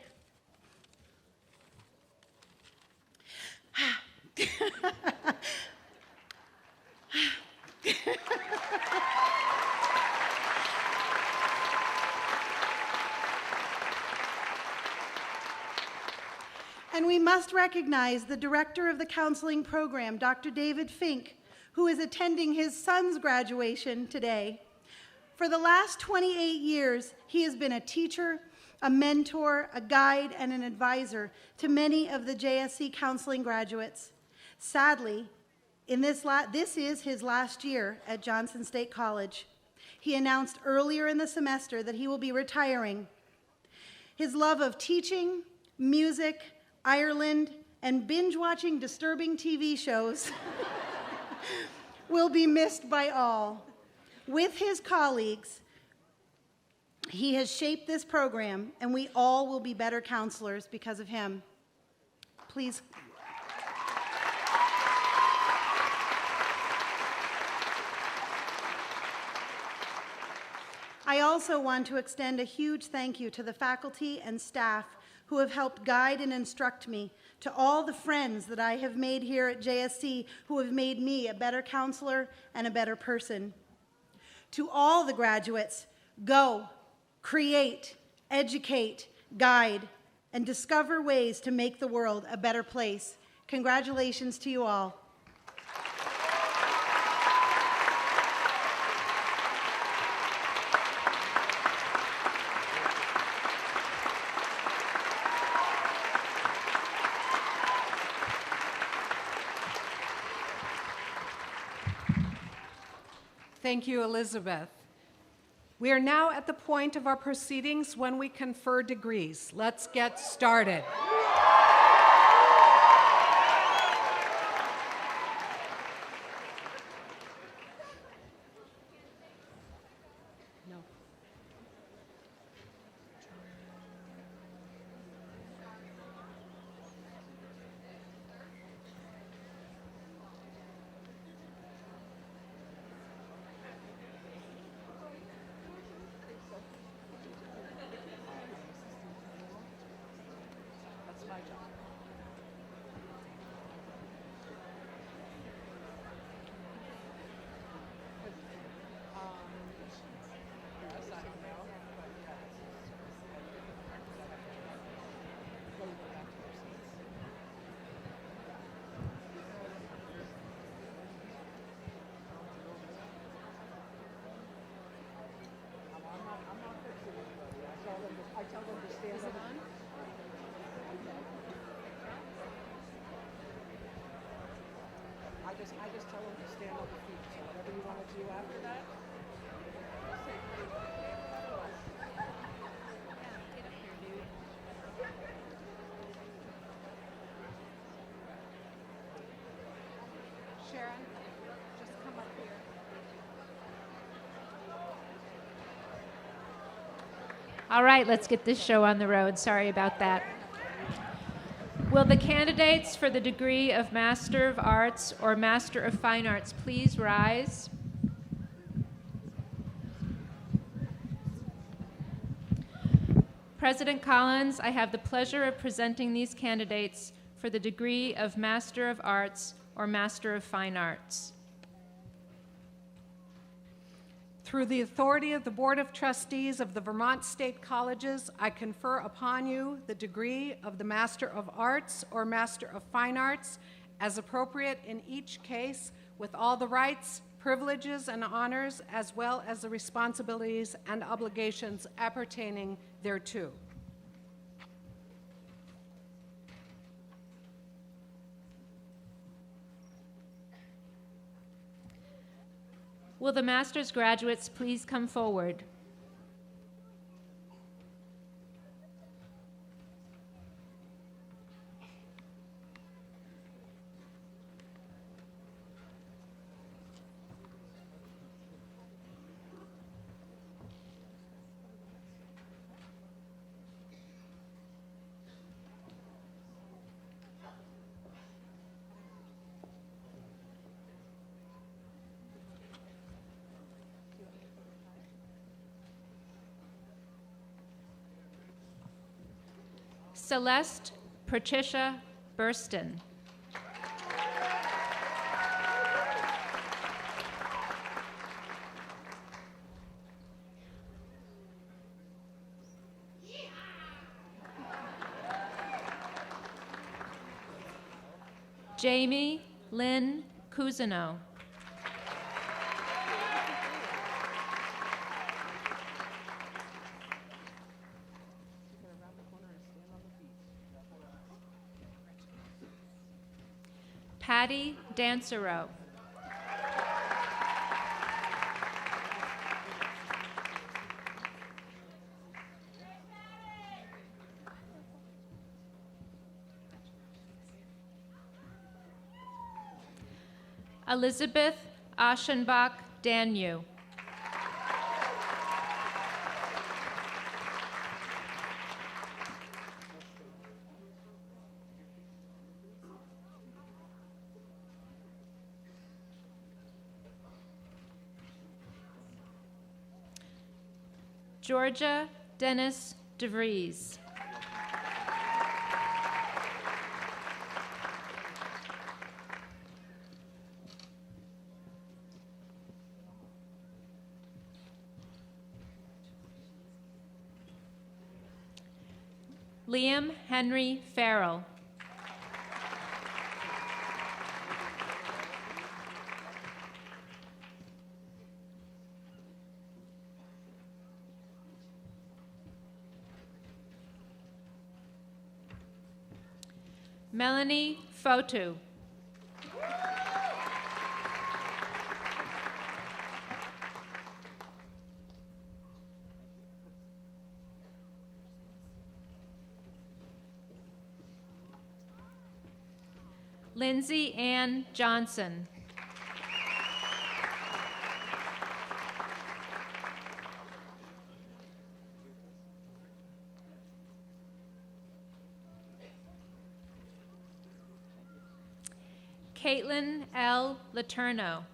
And we must recognize the director of the counseling program, Dr. David Fink, who is attending his son's graduation today. For the last 28 years, he has been a teacher, a mentor, a guide, and an advisor to many of the JSC counseling graduates. Sadly, this is his last year at Johnson State College. He announced earlier in the semester that he will be retiring. His love of teaching, music, Ireland, and binge-watching disturbing TV shows will be missed by all. With his colleagues, he has shaped this program, and we all will be better counselors because of him. Please. also want to extend a huge thank you to the faculty and staff who have helped guide and instruct me, to all the friends that I have made here at JSC who have made me a better counselor and a better person. To all the graduates, go, create, educate, guide, and discover ways to make the world a better place. Congratulations to you all. Thank you, Elizabeth. We are now at the point of our proceedings when we confer degrees. Let's get started. I just tell them to stand on the feet. So whatever you want to do after that. Sharon, just come up here. All right, let's get this show on the road. Sorry about that. Will the candidates for the degree of Master of Arts or Master of Fine Arts please rise? President Collins, I have the pleasure of presenting these candidates for the degree of Master of Arts or Master of Fine Arts. Through the authority of the Board of Trustees of the Vermont State Colleges, I confer upon you the degree of the Master of Arts or Master of Fine Arts as appropriate in each case, with all the rights, privileges, and honors, as well as the responsibilities and obligations appertaining thereto. Will the master's graduates please come forward? Celeste Patricia Burston. Jamie Lynn Cousineau. Patty Dansereau. Elizabeth Aschenbach Danu. Georgia Dennis DeVries. Liam Henry Farrell. Melanie Fotu. Lindsay Ann Johnson. Caitlin L. Laterno.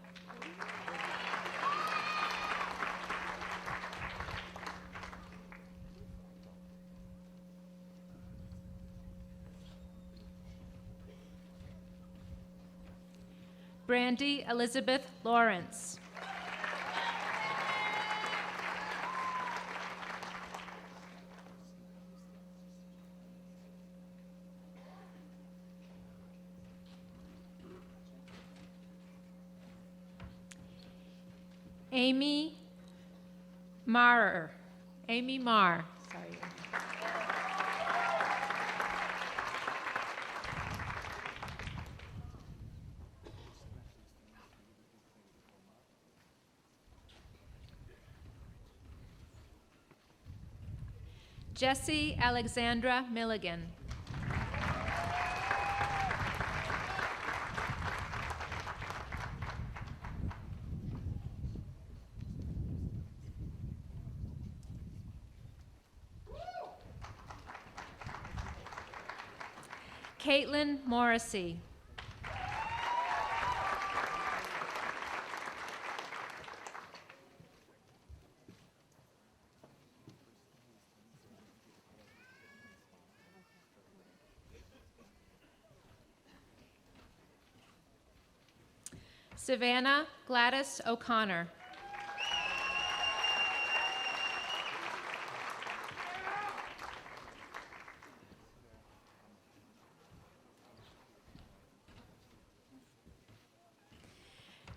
Brandy Elizabeth Lawrence. Amy Marr. Amy Marr. Sorry. Jessie Alexandra Milligan. Caitlin Morrissey. Savannah Gladys O'Connor.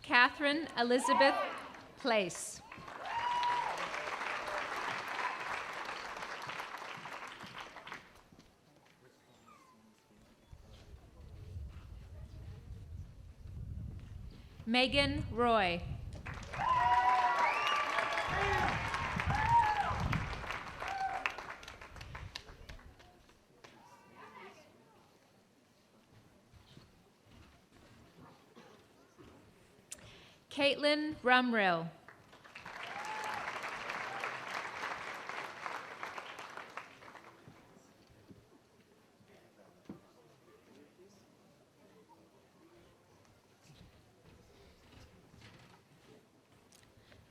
Catherine Elizabeth Place. Megan Roy. Caitlin Rumrill.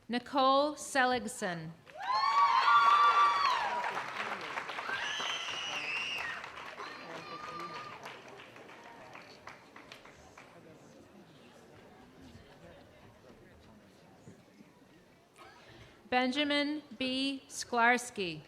Nicole Seligson. Benjamin B. Sklarski.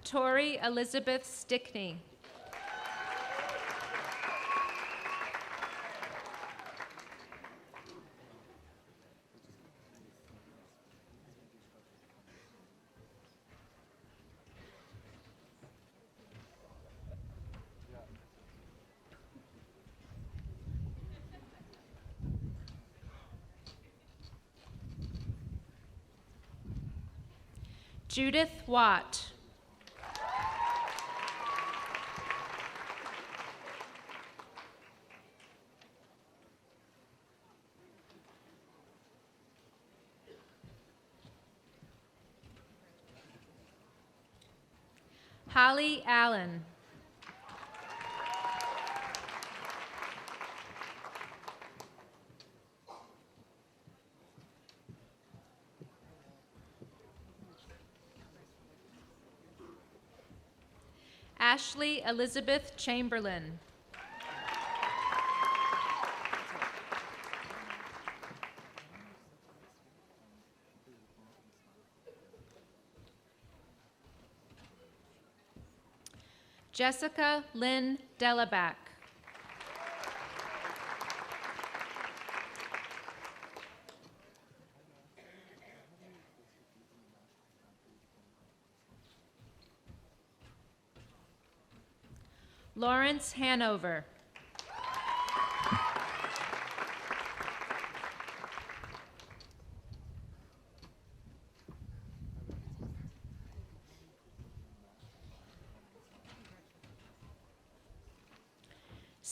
Tori Elizabeth Stickney. Judith Watt. Holly Allen. Ashley Elizabeth Chamberlain. Jessica Lynn Delaback. Lawrence Hanover.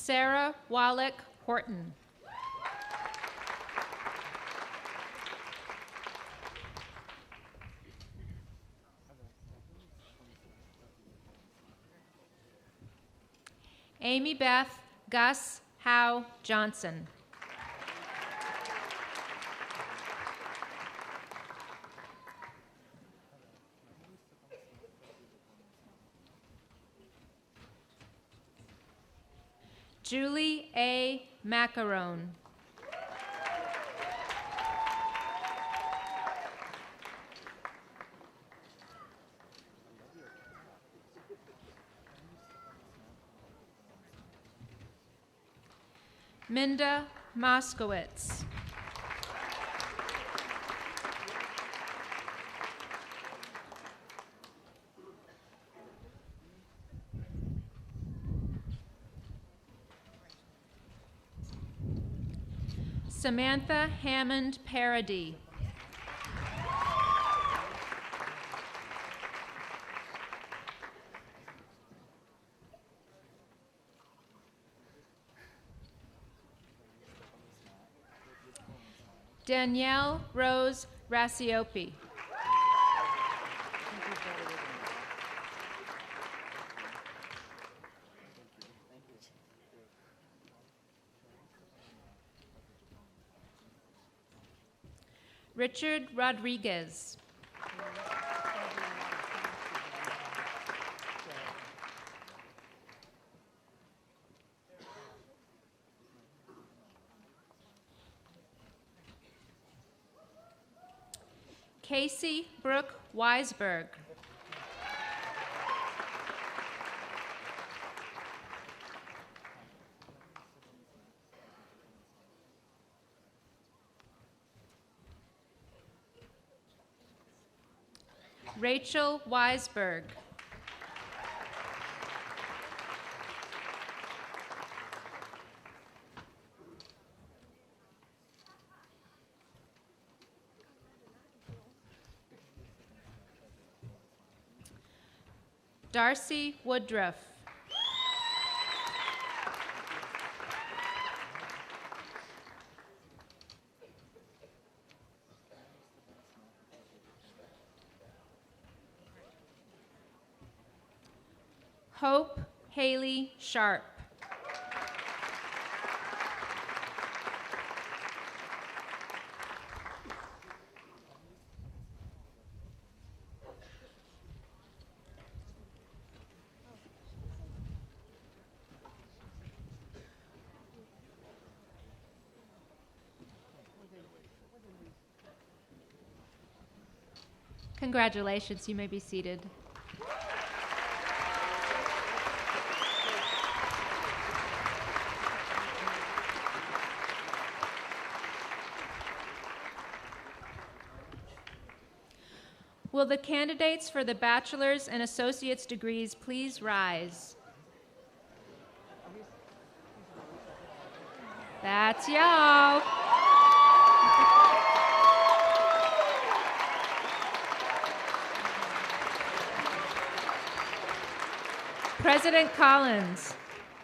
Sarah Wallach Horton. Amy Beth Gus Howe Johnson. Julie A. Macaron. Minda Moskowitz. Samantha Hammond Parody. Danielle Rose Rassiopi. Richard Rodriguez. Casey Brooke Weisberg. Rachel Weisberg. Darcy Woodruff. Hope Haley Sharp. Congratulations, you may be seated. Will the candidates for the bachelor's and associate's degrees please rise? That's y'all. President Collins,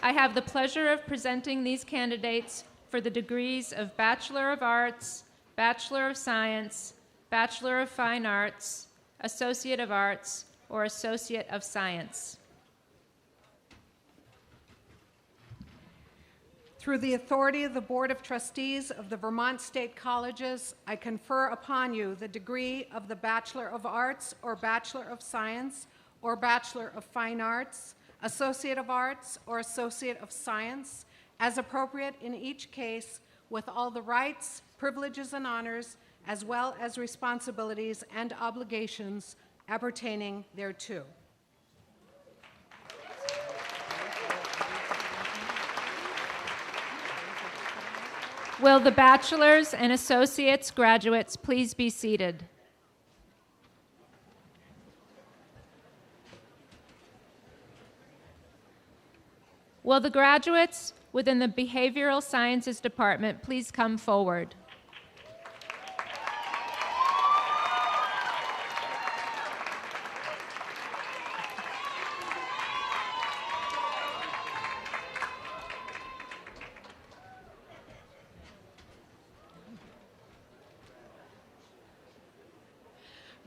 I have the pleasure of presenting these candidates for the degrees of Bachelor of Arts, Bachelor of Science, Bachelor of Fine Arts, Associate of Arts, or Associate of Science. Through the authority of the Board of Trustees of the Vermont State Colleges, I confer upon you the degree of the Bachelor of Arts or Bachelor of Science or Bachelor of Fine Arts, Associate of Arts or Associate of Science, as appropriate in each case, with all the rights, privileges, and honors, as well as responsibilities and obligations appertaining thereto. Will the bachelor's and associate's graduates please be seated? Will the graduates within the Behavioral Sciences Department please come forward?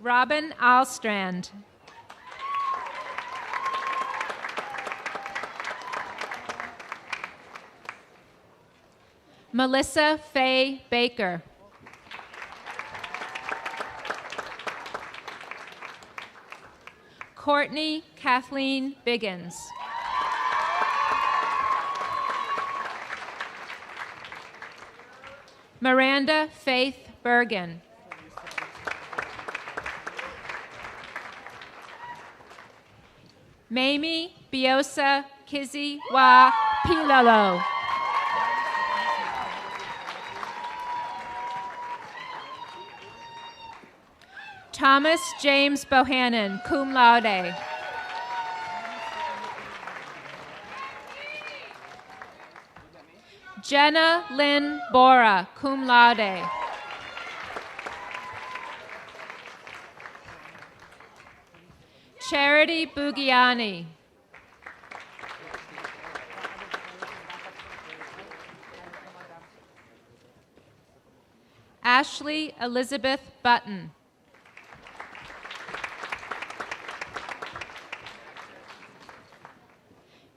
Robin Alstrand. Melissa Faye Baker. Courtney Kathleen Biggins. Miranda Faith Bergen. Mamie Biosa Kizzy Wa Pilalo. Thomas James Bohannon, cum laude. Jenna Lynn Bora, cum laude. Charity Bugiani. Ashley Elizabeth Button.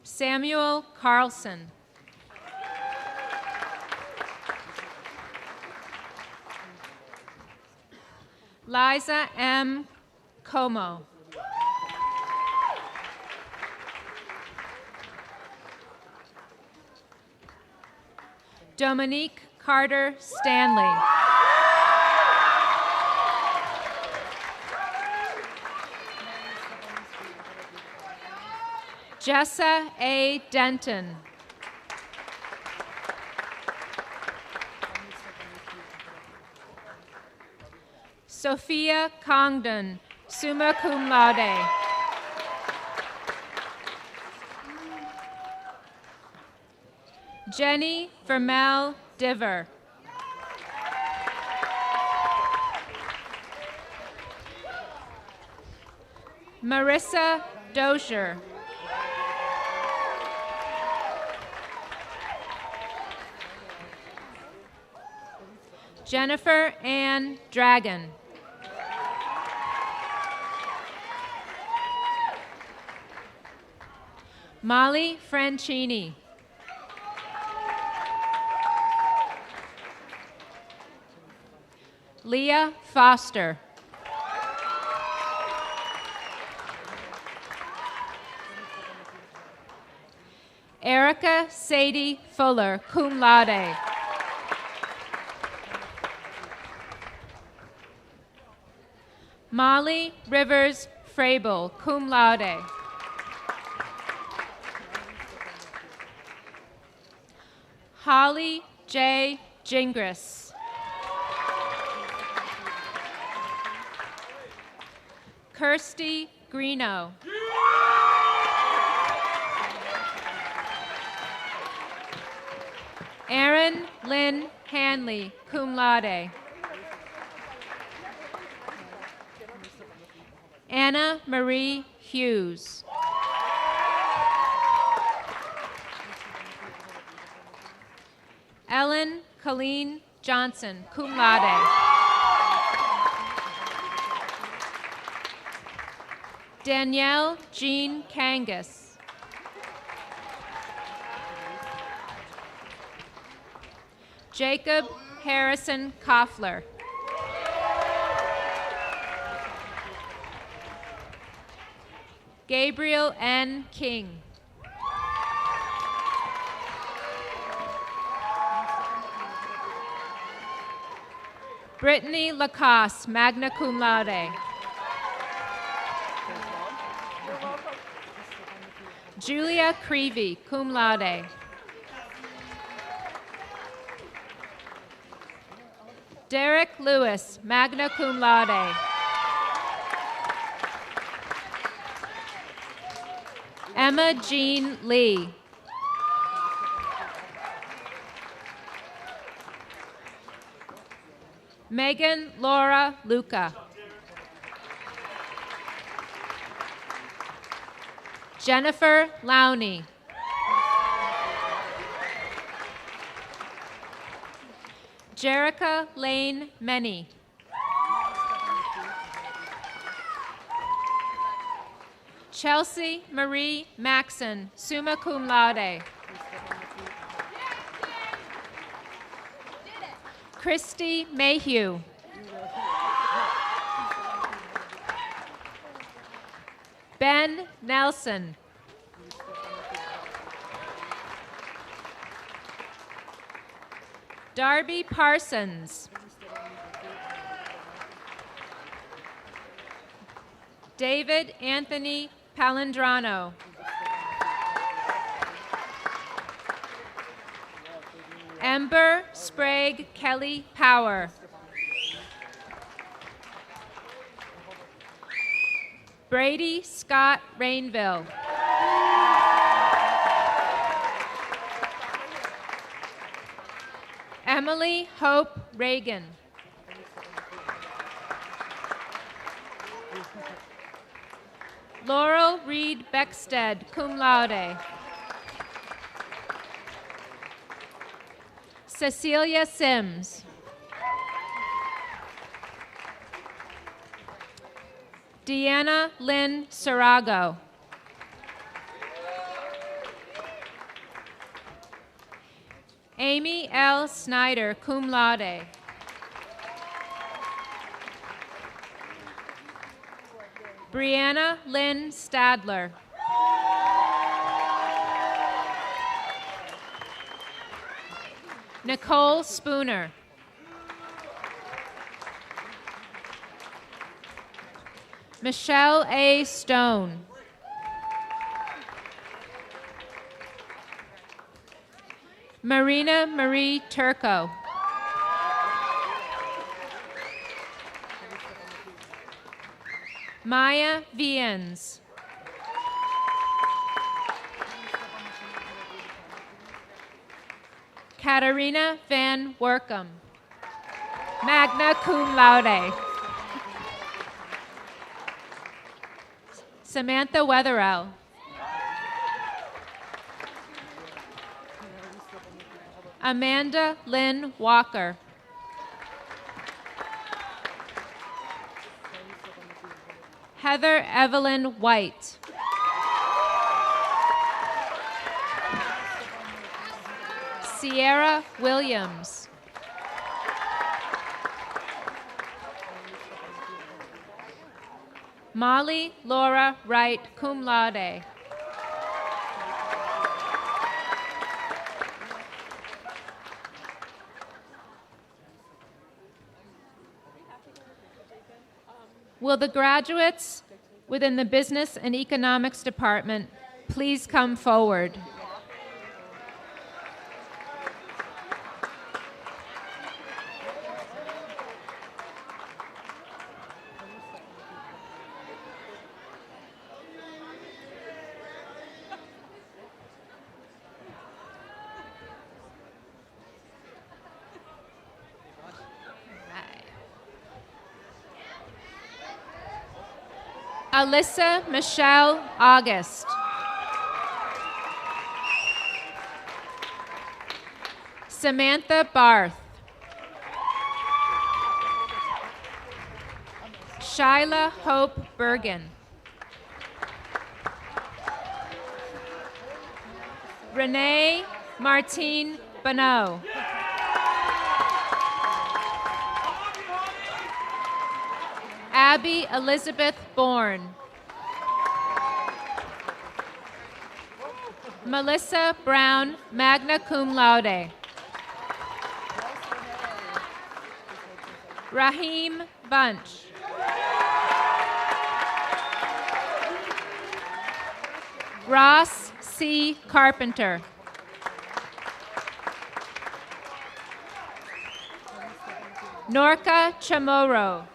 Samuel Carlson. Liza M. Como. Dominique Carter Stanley. Jessa A. Denton. Sophia Congdon, summa cum laude. Jenny Vermel Diver. Marissa Dozier. Jennifer Ann Dragon. Molly Francini. Leah Foster. Erica Sadie Fuller, cum laude. Molly Rivers Frabel, cum laude. Holly J. Gingras. Kirsty Greeno. Erin Lynn Hanley, cum laude. Anna Marie Hughes. Ellen Colleen Johnson, cum laude. Danielle Jean Kangas. Jacob Harrison Koffler. Gabriel N. King. Brittany Lacoste, magna cum laude. Julia Creevy, cum laude. Derek Lewis, magna cum laude. Emma Jean Lee. Megan Laura Luca. Jennifer Lowney. Jerica Lane Many. Chelsea Marie Maxon, summa cum laude. Christy Mayhew. Ben Nelson. Darby Parsons. David Anthony Palandrano. Ember Sprague Kelly Power. Brady Scott Rainville. Emily Hope Reagan. Laurel Reed Beckstead, cum laude. Cecilia Sims. Deanna Lynn Sarago. Amy L. Snyder, cum laude. Brianna Lynn Stadler. Nicole Spooner. Michelle A. Stone. Marina Marie Turco. Maya Viens. Katarina Van Workum, magna cum laude. Samantha Wetherell. Amanda Lynn Walker. Heather Evelyn White. Sierra Williams. Molly Laura Wright, cum laude. Will the graduates within the Business and Economics Department please come forward? Alyssa Michelle August. Samantha Barth. Shyla Hope Bergen. Renee Martine Bonneau. Abby Elizabeth Bourne. Melissa Brown, magna cum laude. Raheem Bunch. Ross C. Carpenter. Norca Chamorro.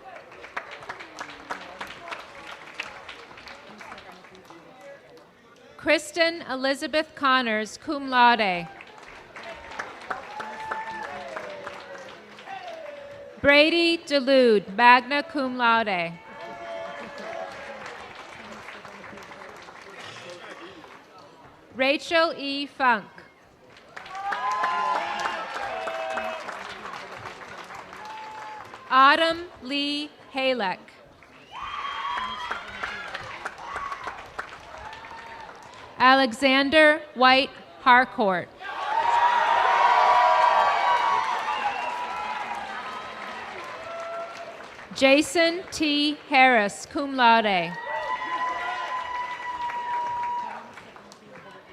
Kristen Elizabeth Connors, cum laude. Brady Delude, magna cum laude. Rachel E. Funk. Autumn Lee Halek. Alexander White Harcourt. Jason T. Harris, cum laude.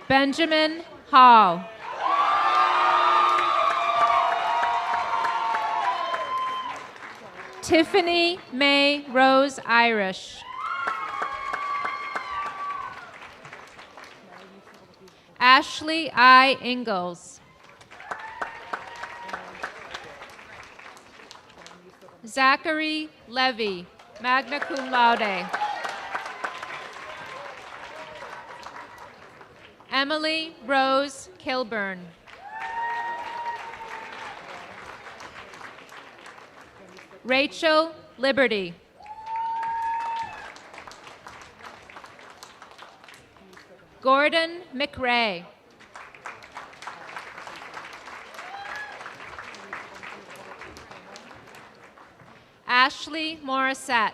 Benjamin Hall. Tiffany May Rose Irish. Ashley I. Ingalls. Zachary Levy, magna cum laude. Emily Rose Kilburn. Rachel Liberty. Gordon McRae. Ashley Morissette.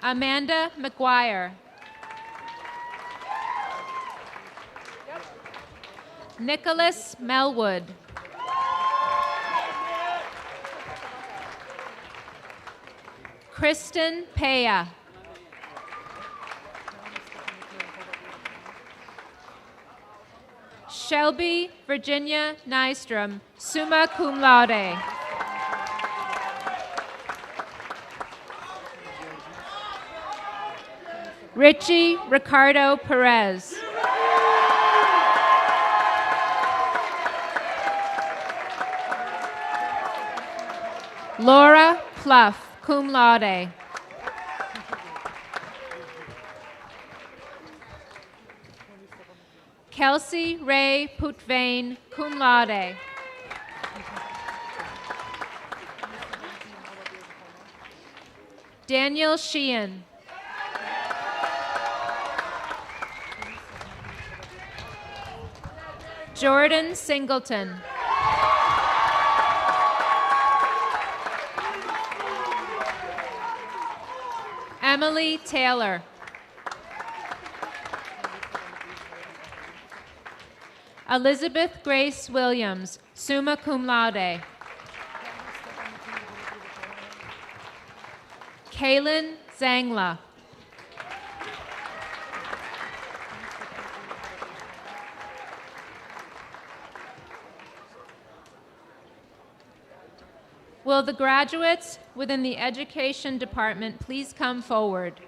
Amanda McGuire. Nicholas Melwood. Kristen Paya. Shelby Virginia Nystrom, summa cum laude. Richie Ricardo Perez. Laura Pluff, cum laude. Kelsey Ray Putvane, cum laude. Daniel Sheehan. Jordan Singleton. Emily Taylor. Elizabeth Grace Williams, summa cum laude. Kaylin Zangla. Will the graduates within the Education Department please come forward?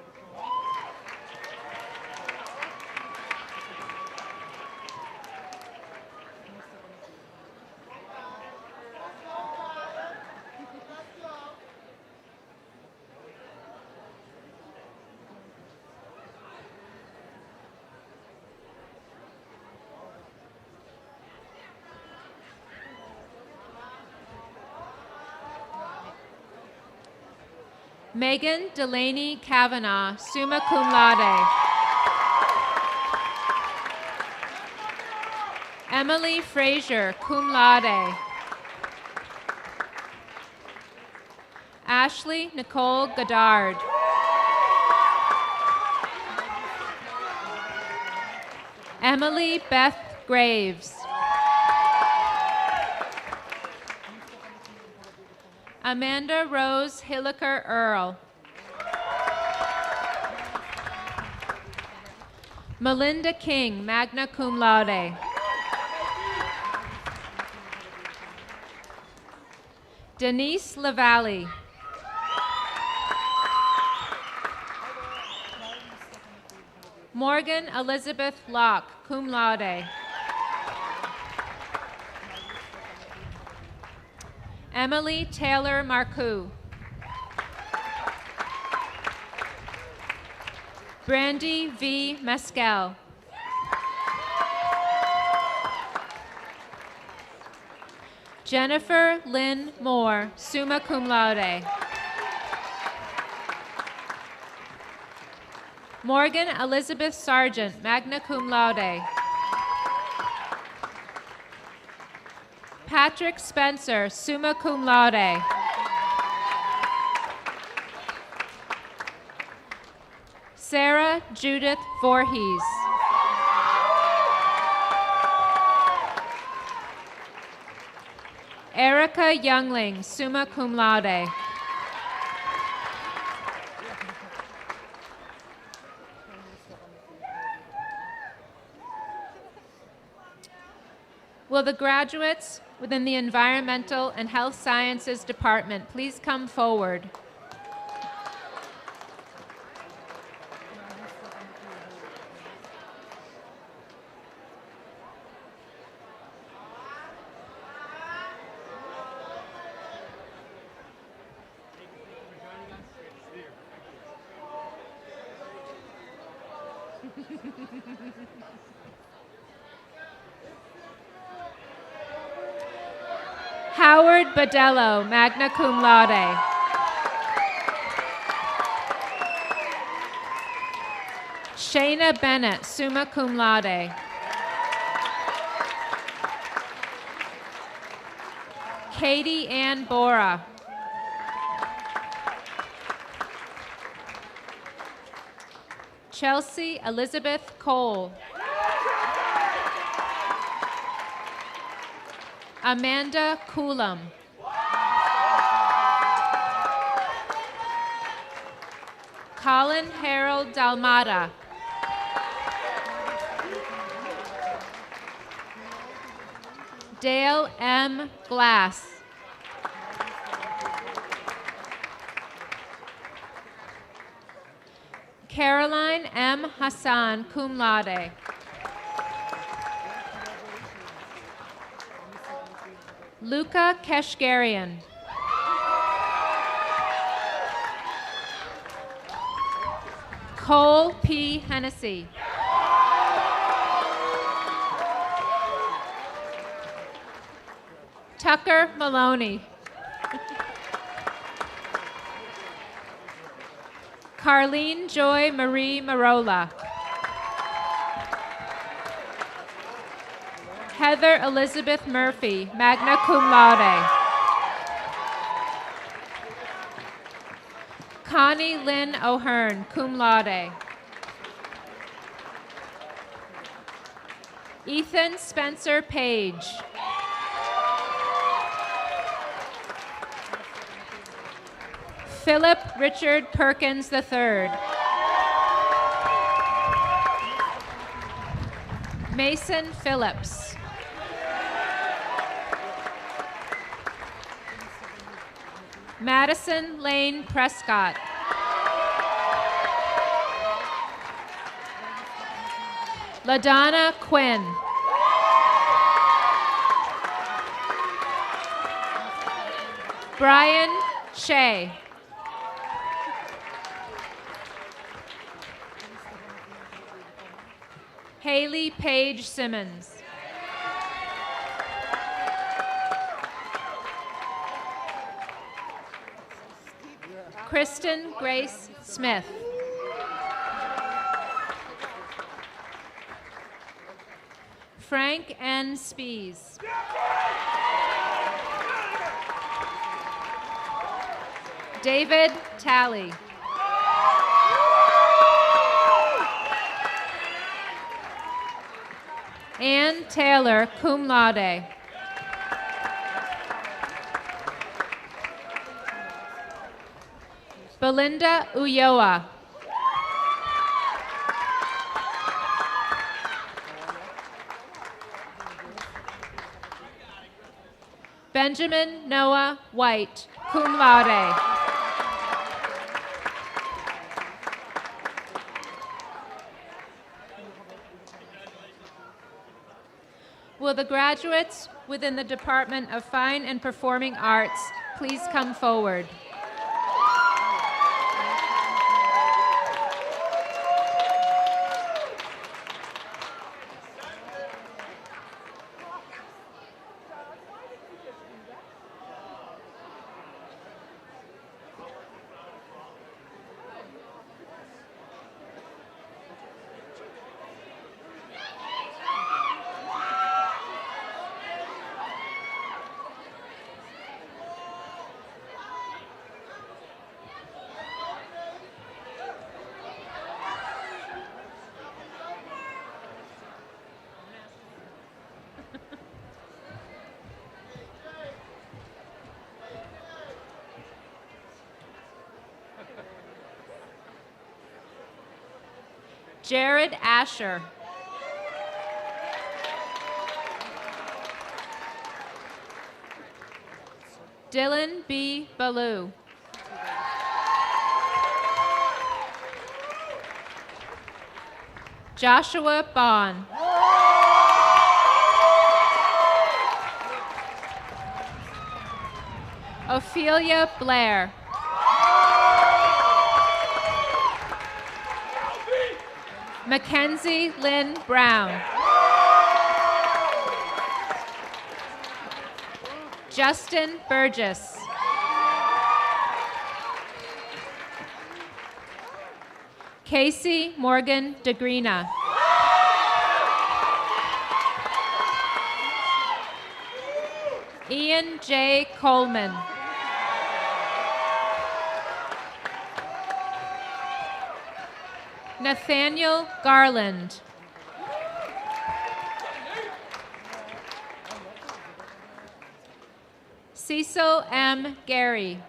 Megan Delaney Kavanaugh, summa cum laude. Emily Frazier, cum laude. Ashley Nicole Goddard. Emily Beth Graves. Amanda Rose Hilliker Earl. Melinda King, magna cum laude. Denise Lavalley. Morgan Elizabeth Locke, cum laude. Emily Taylor Marcoux. Brandy V. Mescal. Jennifer Lynn Moore, summa cum laude. Morgan Elizabeth Sargent, magna cum laude. Patrick Spencer, summa cum laude. Sarah Judith Voorhees. Erica Youngling, summa cum laude. Will the graduates within the Environmental and Health Sciences Department please come forward? Howard Badello, magna cum laude. Shayna Bennett, summa cum laude. Katie Ann Bora. Chelsea Elizabeth Cole. Amanda Coulomb. Colin Harold Dalmata. Dale M. Glass. Caroline M. Hassan, cum laude. Luca Keshgarian. Cole P. Hennessy. Tucker Maloney. Carlene Joy Marie Marola. Heather Elizabeth Murphy, magna cum laude. Connie Lynn O'Hearn, cum laude. Ethan Spencer Page. Philip Richard Perkins III. Mason Phillips. Madison Lane Prescott. LaDonna Quinn. Brian Shea. Haley Page Simmons. Kristen Grace Smith. Frank N. Spees. David Talley. Ann Taylor, cum laude. Belinda Ulloa. Benjamin Noah White, cum laude. Will the graduates within the Department of Fine and Performing Arts please come forward? Jared Asher. Dylan B. Ballou. Joshua Bond. Ophelia Blair. Mackenzie Lynn Brown. Justin Burgess. Casey Morgan DeGrina. Ian J. Coleman. Nathaniel Garland. Cecil M. Gary.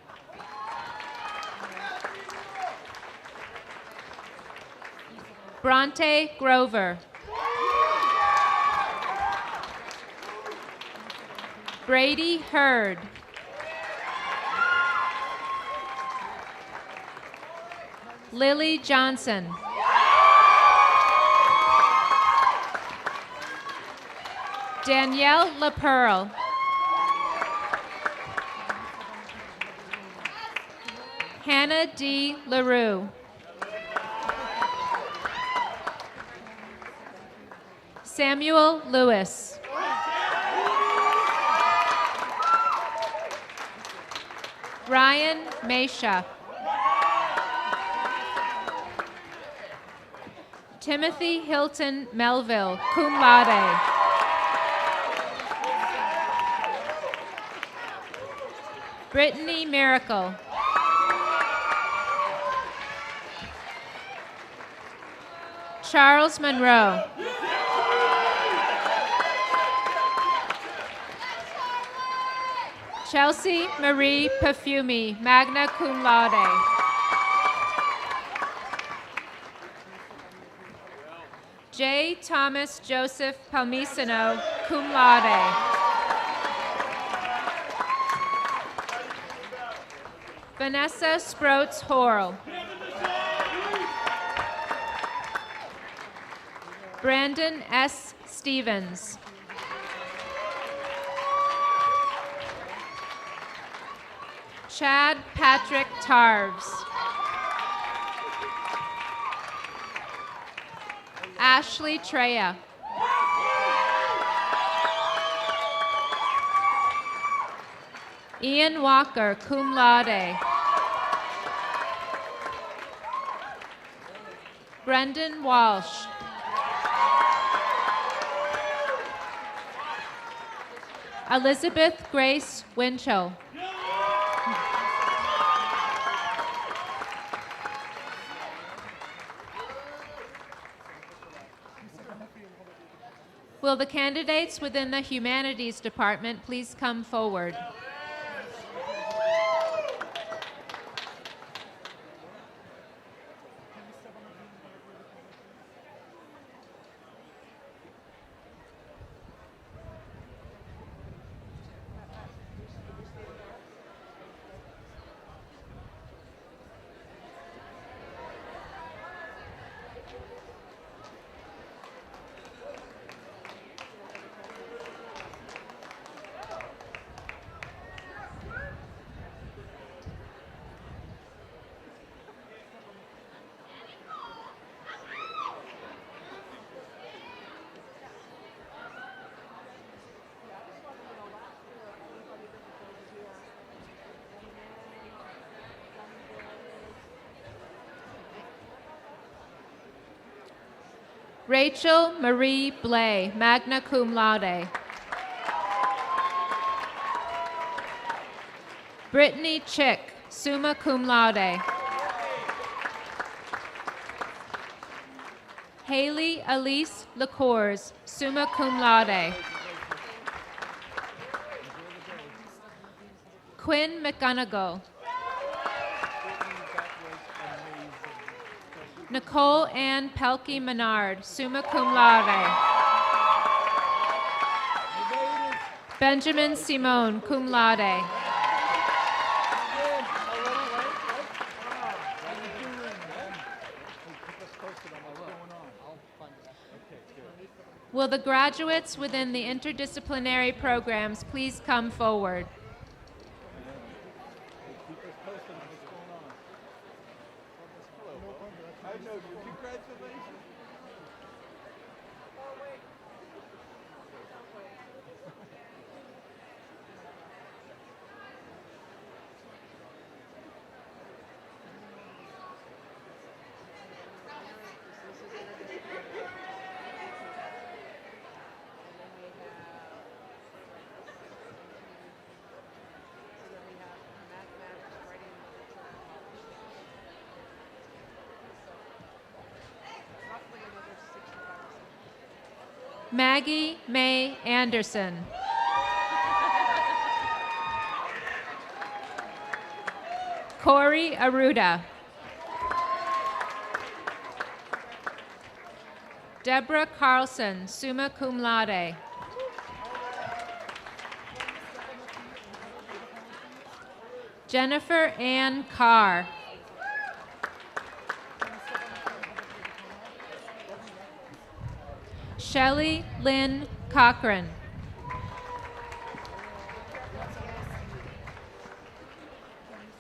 Bronte Grover. Brady Hurd. Lily Johnson. Danielle LaPearl. Hannah D. LaRue. Samuel Lewis. Ryan Mesha. Timothy Hilton Melville, cum laude. Brittany Miracle. Charles Monroe. Chelsea Marie Perfumi, magna cum laude. J. Thomas Joseph Palmisano, cum laude. Vanessa Sproats Horrell. Brandon S. Stevens. Chad Patrick Tarves. Ashley Treya. Ian Walker, cum laude. Brendan Walsh. Elizabeth Grace Winchell. Will the candidates within the Humanities Department please come forward? Rachel Marie Blay, magna cum laude. Brittany Chick, summa cum laude. Haley Elise LaCours, summa cum laude. Quinn McGonigal. Nicole Ann Pelkey Menard, summa cum laude. Benjamin Simone, cum laude. Will the graduates within the interdisciplinary programs please come forward? Maggie May Anderson. Corey Aruda. Deborah Carlson, summa cum laude. Jennifer Ann Carr. Shelley Lynn Cochran.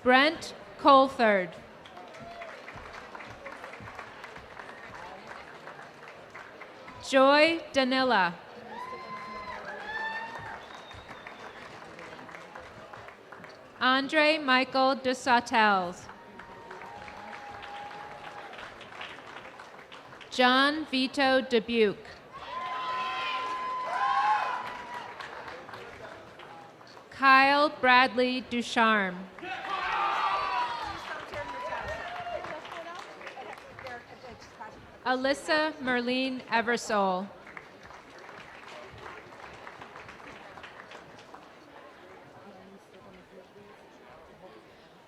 Brent Colford. Joy Danila. Andre Michael de Sautels. John Vito Dubuque. Kyle Bradley Ducharme. Alyssa Merlene Eversole.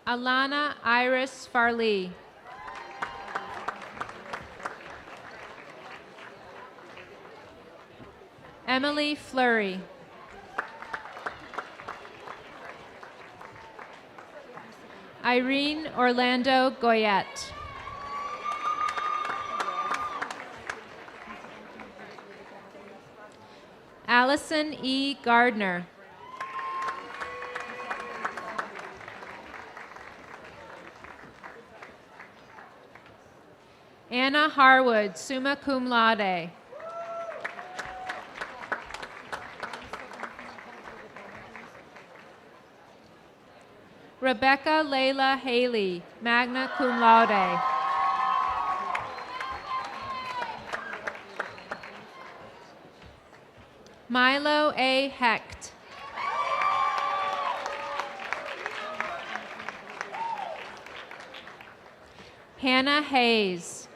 Alana Iris Farley. Emily Fleury. Irene Orlando Goyette. Allison E. Gardner. Anna Harwood, summa cum laude. Rebecca Layla Haley, magna cum laude. Milo A. Hecht. Hannah Hayes.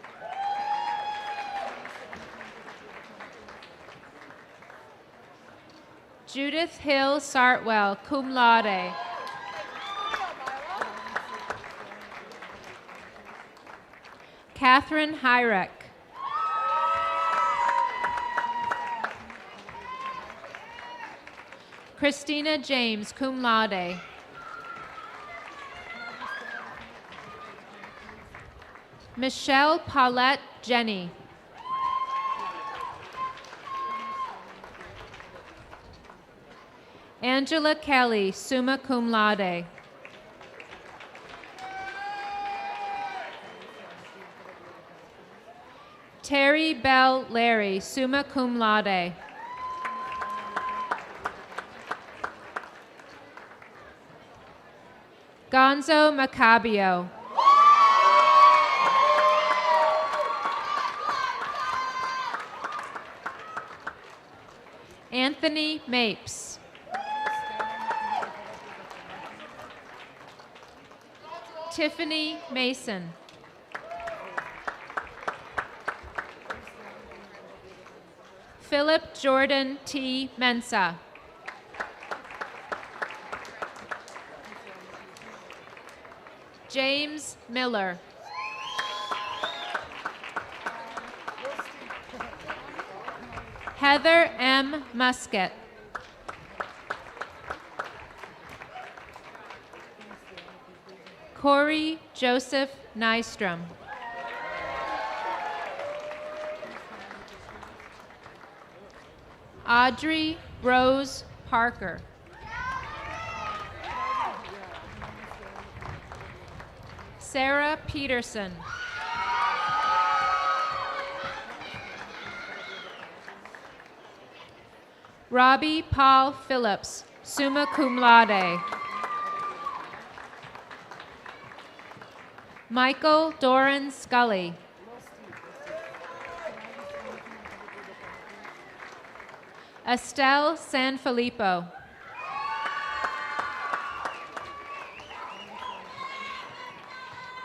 Judith Hill Sartwell, cum laude. Catherine Hyrek. Christina James, cum laude. Michelle Paulette Jenny. Angela Kelly, summa cum laude. Terry Bell Larry, summa cum laude. Gonzo Macabio. Anthony Mapes. Tiffany Mason. Philip Jordan T. Mensa. James Miller. Heather M. Muscat. Corey Joseph Nystrom. Audrey Rose Parker. Sarah Peterson. Robbie Paul Phillips, summa cum laude. Michael Doran Scully. Estelle Sanfilippo.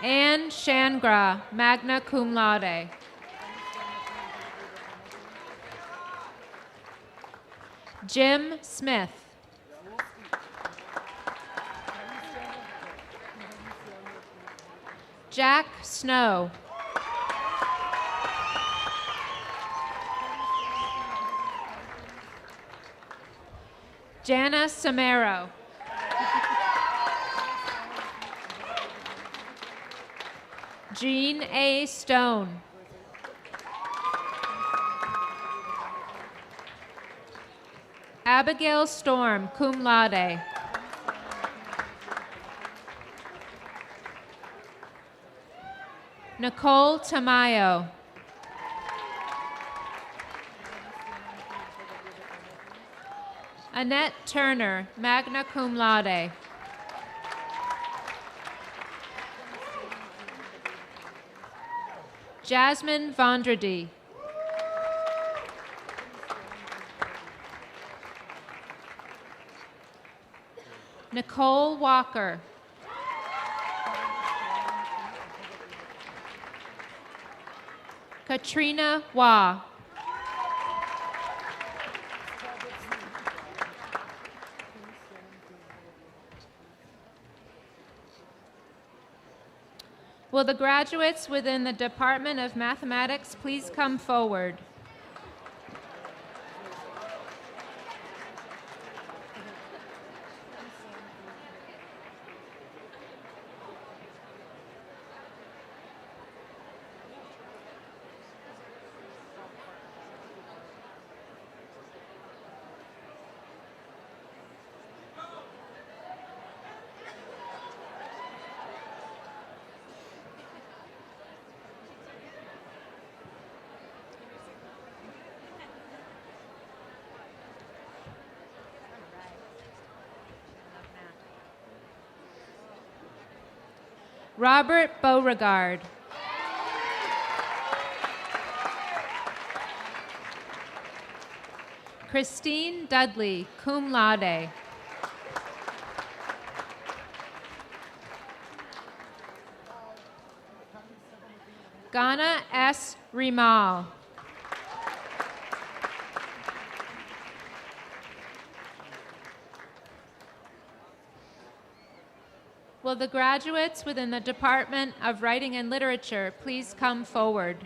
Anne Shangra, magna cum laude. Jim Smith. Jack Snow. Jana Samero. Jean A. Stone. Abigail Storm, cum laude. Nicole Tamayo. Annette Turner, magna cum laude. Jasmine Vondrady. Nicole Walker. Katrina Wah. Will the graduates within the Department of Mathematics please come forward? Robert Beauregard. Christine Dudley, cum laude. Ghana S. Rimal. Will the graduates within the Department of Writing and Literature please come forward?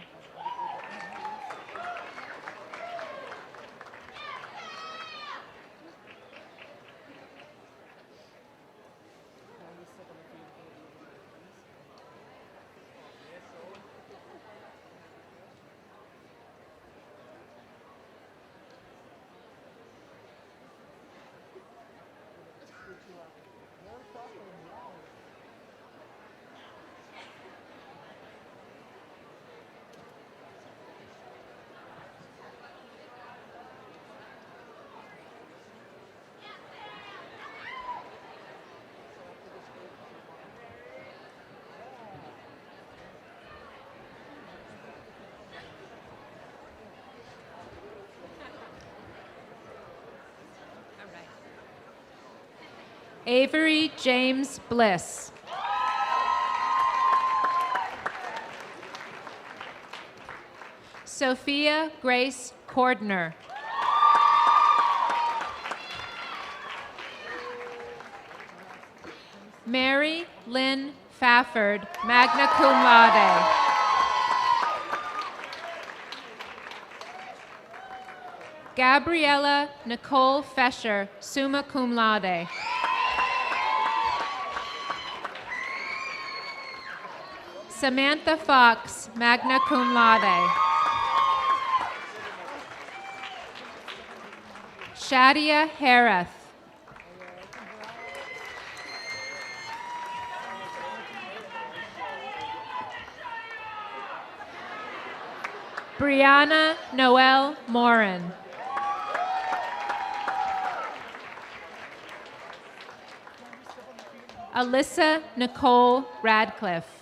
Avery James Bliss. Sophia Grace Cordner. Mary Lynn Fafford, magna cum laude. Gabriella Nicole Fescher, summa cum laude. Samantha Fox, magna cum laude. Shadia Hareth. Brianna Noel Morin. Alyssa Nicole Radcliffe.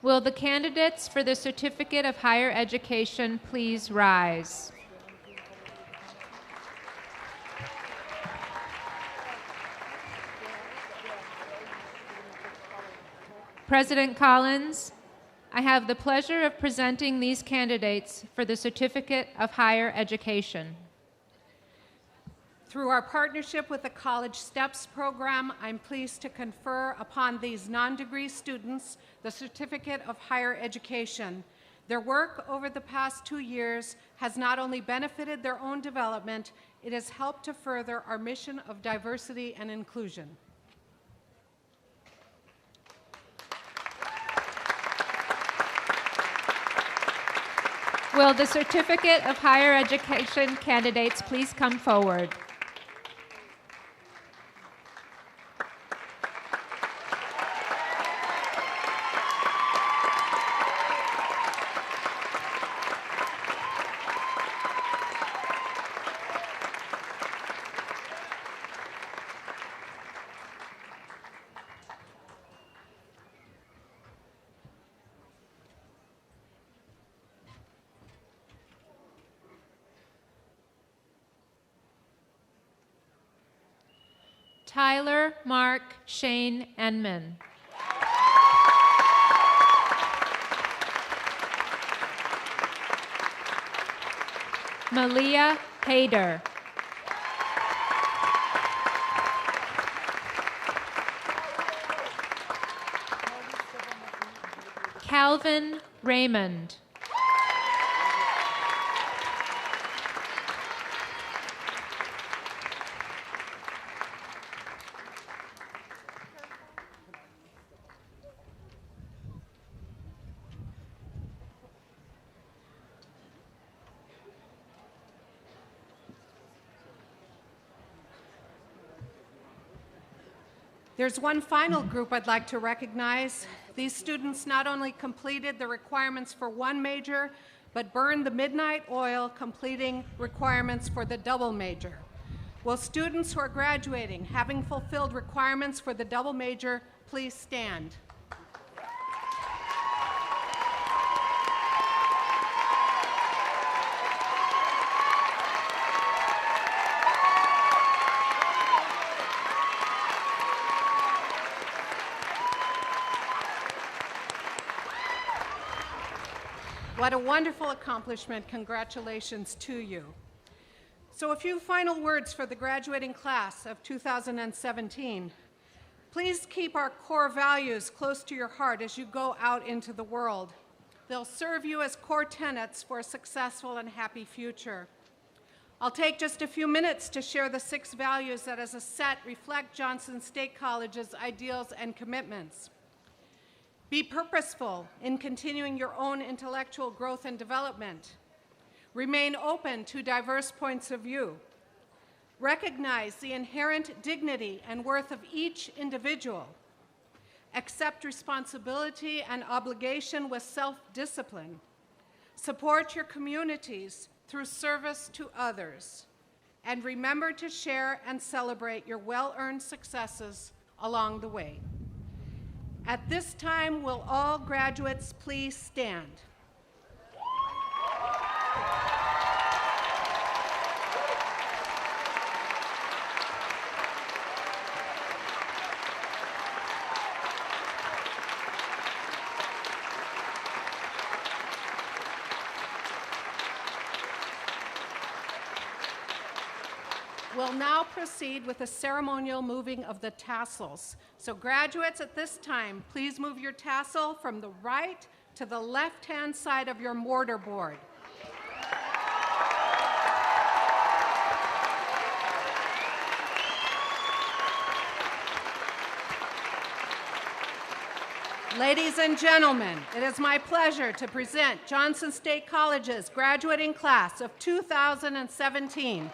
Will the candidates for the Certificate of Higher Education please rise? President Collins, I have the pleasure of presenting these candidates for the Certificate of Higher Education. Through our partnership with the College Steps program, I'm pleased to confer upon these non-degree students the Certificate of Higher Education. Their work over the past 2 years has not only benefited their own development, it has helped to further our mission of diversity and inclusion. Will the Certificate of Higher Education candidates please come forward? Tyler Mark Shane Enman. Malia Hayder. Calvin Raymond. There's one final group I'd like to recognize. These students not only completed the requirements for one major, but burned the midnight oil, completing requirements for the double major. Will students who are graduating, having fulfilled requirements for the double major, please stand? What a wonderful accomplishment. Congratulations to you. So a few final words for the graduating class of 2017. Please keep our core values close to your heart as you go out into the world. They'll serve you as core tenets for a successful and happy future. I'll take just a few minutes to share the 6 values that as a set reflect Johnson State College's ideals and commitments. Be purposeful in continuing your own intellectual growth and development. Remain open to diverse points of view. Recognize the inherent dignity and worth of each individual. Accept responsibility and obligation with self-discipline. Support your communities through service to others. And remember to share and celebrate your well-earned successes along the way. At this time, will all graduates please stand? We'll now proceed with the ceremonial moving of the tassels. So graduates, at this time, please move your tassel from the right to the left-hand side of your mortar board. Ladies and gentlemen, it is my pleasure to present Johnson State College's graduating class of 2017.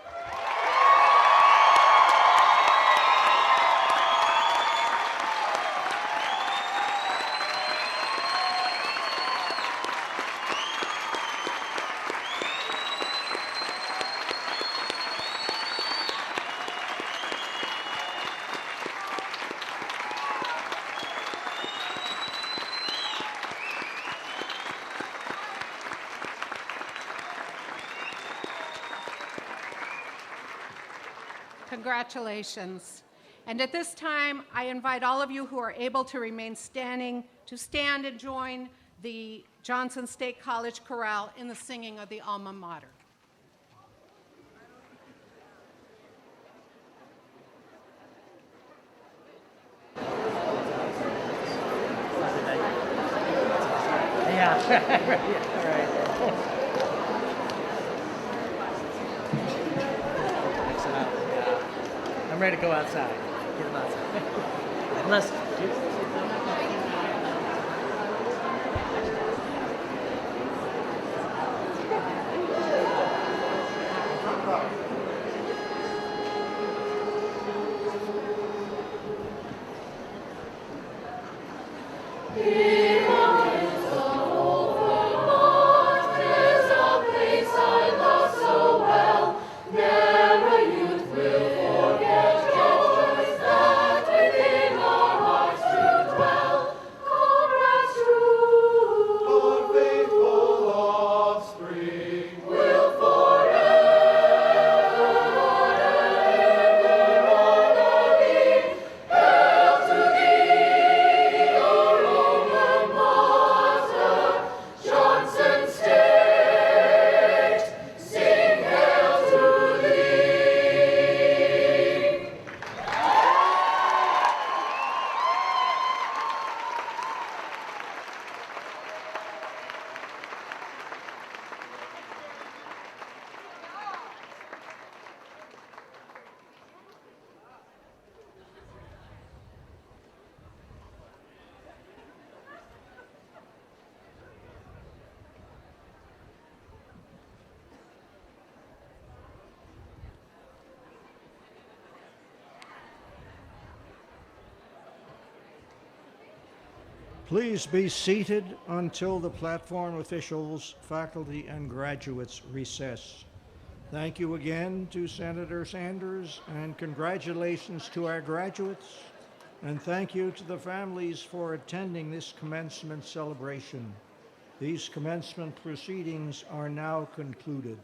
Congratulations. And at this time, I invite all of you who are able to remain standing to stand and join the Johnson State College Chorale in the singing of the Alma Mater. I'm ready to go outside. Get him outside. Unless. Please be seated until the platform officials, faculty, and graduates recess. Thank you again to Senator Sanders, and congratulations to our graduates. And thank you to the families for attending this commencement celebration. These commencement proceedings are now concluded.